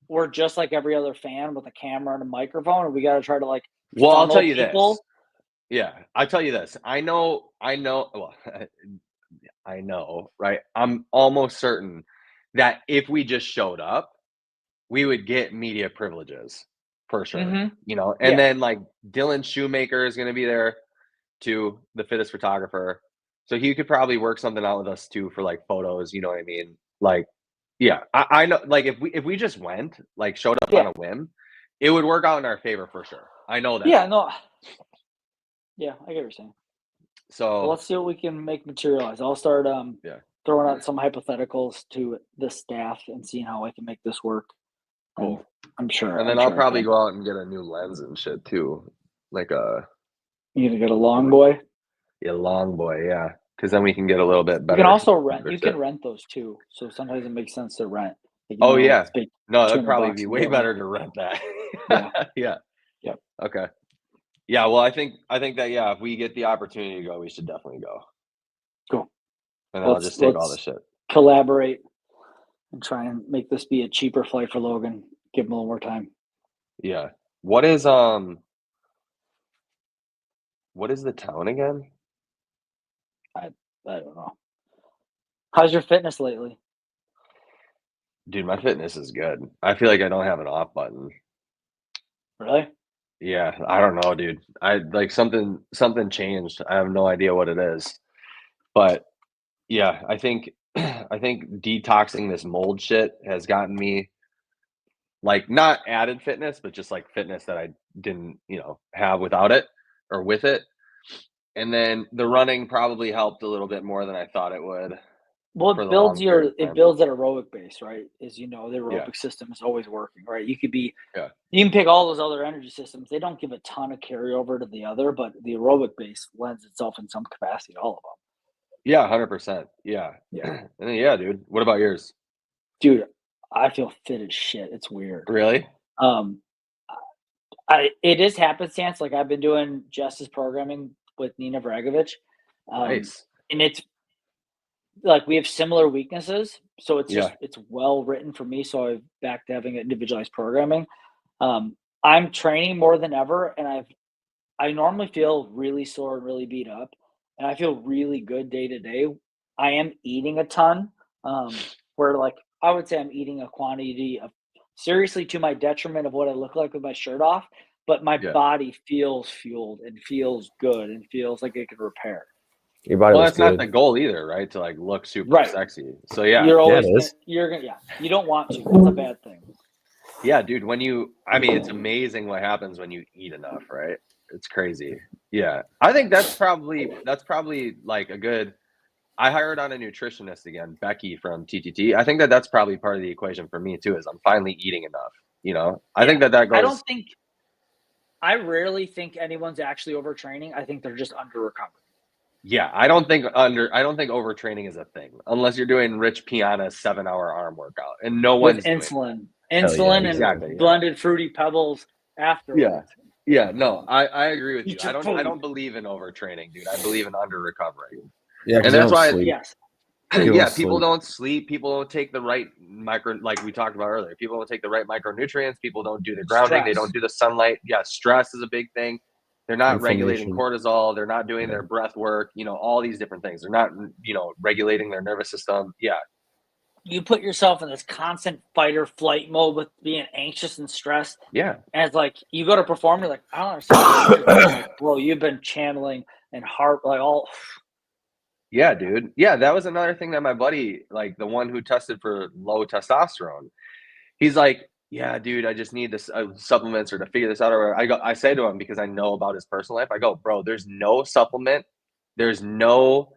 we're just like every other fan with a camera and a microphone, and we got to try to like. Well, I'll tell you this. Yeah, I tell you this. I know. Well, I know, right? I'm almost certain that if we just showed up, we would get media privileges for sure. And then like Dylan Shoemaker is going to be there too, the fittest photographer. So he could probably work something out with us too for like photos. You know what I mean? Like, yeah, I know. Like if we just went, like showed up on a whim, it would work out in our favor for sure. I know that. Yeah, no. Yeah, I get what you're saying. So let's see what we can make materialize. I'll start throwing out some hypotheticals to the staff and seeing how I can make this work. Cool. I'm sure. And then I'll probably go out and get a new lens and shit too. Like you gonna get a long boy? Yeah, long boy, yeah. Because then we can get a little bit better. You can also rent. You can rent those too. So sometimes it makes sense to rent. Like, yeah. No, that'd probably be way better to rent that. Yeah. Yep. Okay. Yeah, well, I think that if we get the opportunity to go, we should definitely go. Cool. And then I'll just take all the shit. Collaborate and try and make this be a cheaper flight for Logan. Give him a little more time. Yeah. What is the town again? I don't know. How's your fitness lately? Dude, my fitness is good. I feel like I don't have an off button. Really? Yeah, I don't know, dude. I like something changed. I have no idea what it is. But yeah, I think detoxing this mold shit has gotten me like not added fitness, but just like fitness that I didn't, have without it or with it. And then the running probably helped a little bit more than I thought it would. Well, for it the builds long period of it time. builds that aerobic base, right? As you know, the aerobic system is always working, right? You can pick all those other energy systems. They don't give a ton of carryover to the other, but the aerobic base lends itself in some capacity to all of them. Yeah, 100%. Yeah. Yeah. And then, yeah, dude. What about yours? Dude, I feel fit as shit. It's weird. Really? It is happenstance. Like I've been doing Justice programming with Nina Vragovic. Nice. And it's like we have similar weaknesses. So it's Yeah. it's well written for me. So I'm back to having individualized programming. I'm training more than ever, and I normally feel really sore and really beat up, and I feel really good day to day. I am eating a ton, where like I would say I'm eating a quantity of seriously to my detriment of what I look like with my shirt off, but my Yeah. body feels fueled and feels good and feels like it can repair. Your body Well, looks that's not good. the goal either, right? To like look super Right. sexy. So yeah. You're always it is. you're gonna you don't want to. That's a bad thing. Yeah, dude, it's amazing what happens when you eat enough, right? It's crazy. Yeah. I think that's probably like a good I hired on a nutritionist again, Becky from TTT. I think that's probably part of the equation for me too is I'm finally eating enough, you know. I think that goes I rarely think anyone's actually overtraining. I think they're just under recovering. Yeah, I don't think overtraining is a thing unless you're doing Rich Piana's 7-hour arm workout, and no With one's insulin yeah, and exactly, blended fruity pebbles afterwards. Yeah, no, I agree with you. Eat I your don't food. believe in overtraining, dude. I believe in under recovering. Yeah, And that's why sleep. Yes. yeah, people don't sleep. People don't take the right like we talked about earlier. People don't take the right micronutrients. People don't do the grounding. They don't do the sunlight. Yeah, stress is a big thing. They're not regulating cortisol. They're not doing their breath work. You know, all these different things. They're not, regulating their nervous system. Yeah. You put yourself in this constant fight or flight mode with being anxious and stressed. Yeah. And it's like you go to perform, you're like, I don't understand. Like, bro, you've been channeling and heart like all. Yeah, dude. Yeah, that was another thing that my buddy, like the one who tested for low testosterone, he's like, yeah, dude, I just need this supplements or to figure this out. Or I say to him because I know about his personal life. I go, bro, there's no supplement, there's no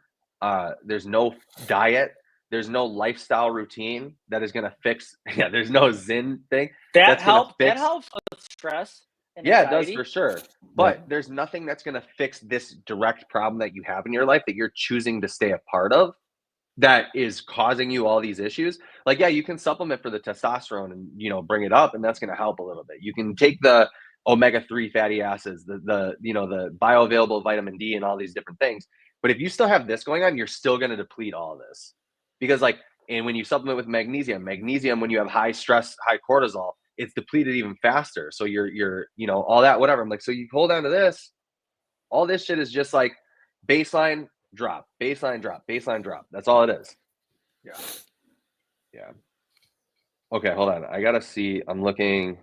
diet, there's no lifestyle routine that is gonna fix. Yeah, there's no Zen thing That helps with stress. Yeah, it does for sure. But there's nothing that's gonna fix this direct problem that you have in your life that you're choosing to stay a part of that is causing you all these issues. Like, yeah, you can supplement for the testosterone and bring it up, and that's going to help a little bit. You can take the omega-3 fatty acids, the bioavailable vitamin D and all these different things. But if you still have this going on, you're still going to deplete all of this. Because and when you supplement with magnesium, when you have high stress, high cortisol, it's depleted even faster. So you're all that, whatever. I'm like, so you hold on to this, all this shit is just like baseline drop, baseline drop, baseline drop. That's all it is. Yeah. Okay, hold on. I gotta see. I'm looking.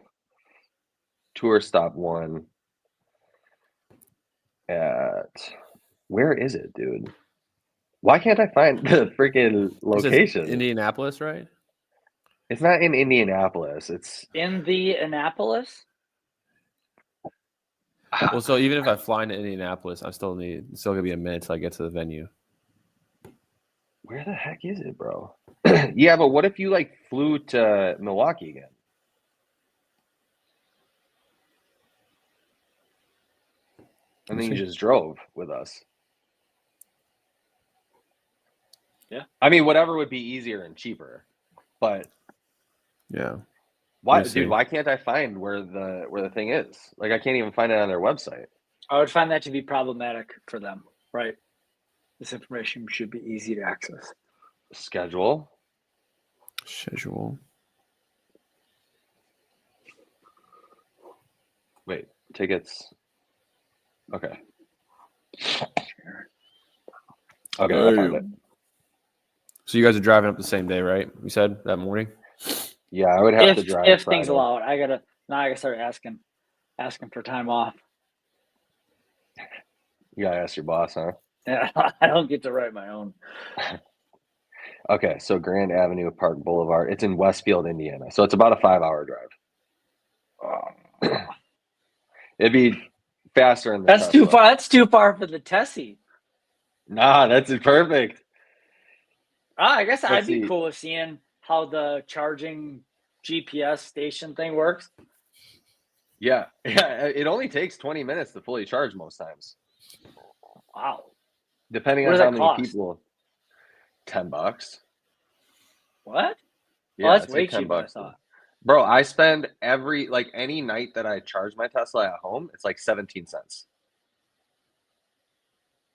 Tour stop 1 at where is it, dude? Why can't I find the freaking location? Indianapolis, right? It's not in Indianapolis. It's in the Annapolis. Well, so even if I fly into Indianapolis, I'm still gonna be a minute till I get to the venue. Where the heck is it, bro? Yeah, but what if you flew to Milwaukee again? And then you just drove with us. Yeah. I mean, whatever would be easier and cheaper. But yeah. Why can't I find where the thing is? Like, I can't even find it on their website. I would find that to be problematic for them, right? This information should be easy to access. Schedule. Wait, tickets. Okay. Okay, I found it. So you guys are driving up the same day, right? We said that morning. Yeah, I would have to drive. If things allow it, I gotta start asking for time off. You gotta ask your boss, huh? Yeah, I don't get to write my own. Okay, so Grand Avenue Park Boulevard. It's in Westfield, Indiana. So it's about a 5-hour drive. It'd be faster in the That's too far. That's too far for the Tessie. Nah, that's perfect. I guess I'd Let's be see. cool with seeing how the charging GPS station thing works. Yeah. It only takes 20 minutes to fully charge most times, Wow. depending What on does how that many cost? people. $10. What? Yeah, Oh, that's it's way like $10. cheaper than I thought. Bro, I spend any night that I charge my Tesla at home, it's like 17 cents.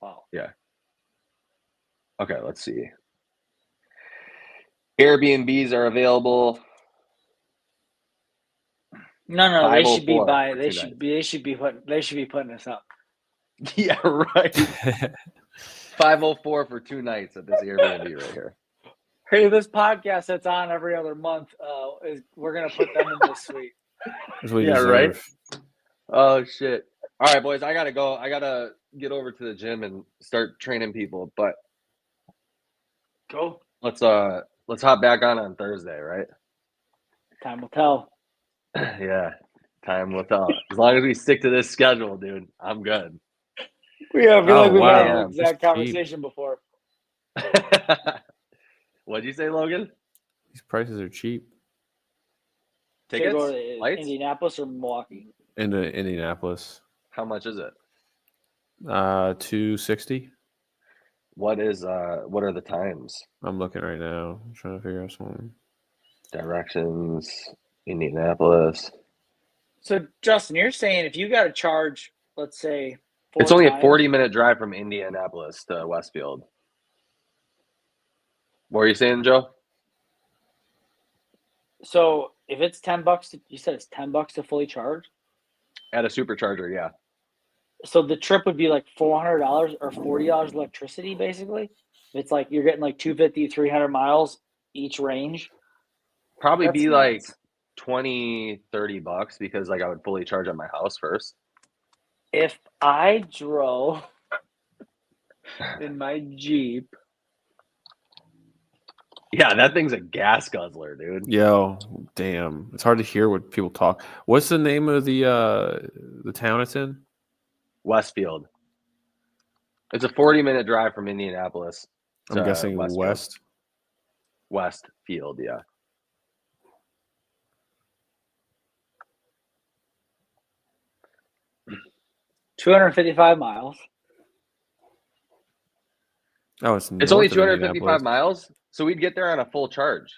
Wow. Yeah. Okay, let's see. Airbnbs are available. No, they should be 504 by for they 2 should nights. be they should be putting this up. Yeah, right. 504 for 2 nights at this Airbnb right here. Hey, this podcast that's on every other month, we're gonna put them in this suite. That's what you Yeah, deserve. right. Oh shit. All right, boys, I gotta go. I gotta get over to the gym and start training people. But Go. let's hop back on Thursday, right? Time will tell. Yeah, time will tell. As long as we stick to this schedule, dude, I'm good. Yeah, I feel Oh, like we've had wow. this exact That's cheap. conversation before. What'd you say, Logan? These prices are cheap. Should I Tickets? go to Lights? Indianapolis or Milwaukee? Into Indianapolis. How much is it? 260. What are the times? I'm looking right now. I'm trying to figure out something. Directions, Indianapolis. So, Justin, you're saying if you got to charge, let's say, It's only a times, 40-minute drive from Indianapolis to Westfield. What were you saying, Joe? So if it's $10, you said it's $10 to fully charge. At a supercharger, yeah. So the trip would be like $400 or $40 electricity, basically. It's like you're getting like 250, 300 miles each range. Probably That's be nuts. like 20, $30 because like I would fully charge at my house first. If I drove in my Jeep, Yeah, that thing's a gas guzzler, dude. Yo, damn. It's hard to hear what people talk. What's the name of the town it's in? Westfield. It's a 40-minute drive from Indianapolis. I'm guessing Westfield. Westfield, yeah. $255 miles. Oh, it's It's only 255 miles, so we'd get there on a full charge.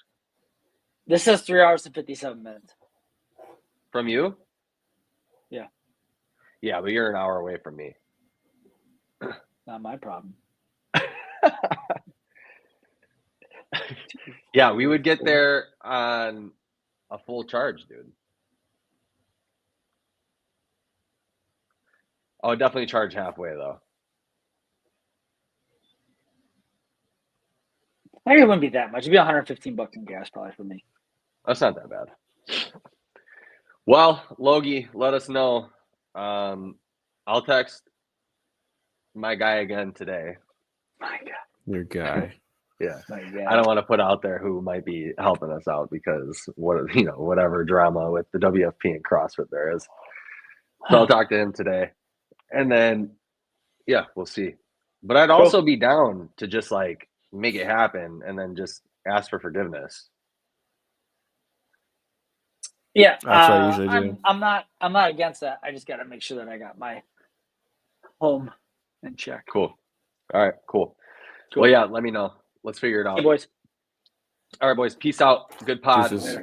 This says 3 hours and 57 minutes. From you? Yeah. Yeah, but you're an hour away from me. Not my problem. Yeah, we would get there on a full charge, dude. I would definitely charge halfway, though. I think it wouldn't be that much. It'd be $115 in gas probably for me. That's not that bad. Well, Logie, let us know. I'll text my guy again today. My God. Your guy. Yeah. My God. I don't want to put out there who might be helping us out because whatever drama with the WFP and CrossFit there is. So I'll talk to him today. And then yeah, we'll see. But I'd also be down to just like make it happen and then just ask for forgiveness. Yeah, That's what I usually do. I'm not against that. I just got to make sure that I got my home in check. Cool. All right, cool. Well, yeah, let me know. Let's figure it out. Hey, boys. All right, boys. Peace out. Good pod. Deuces.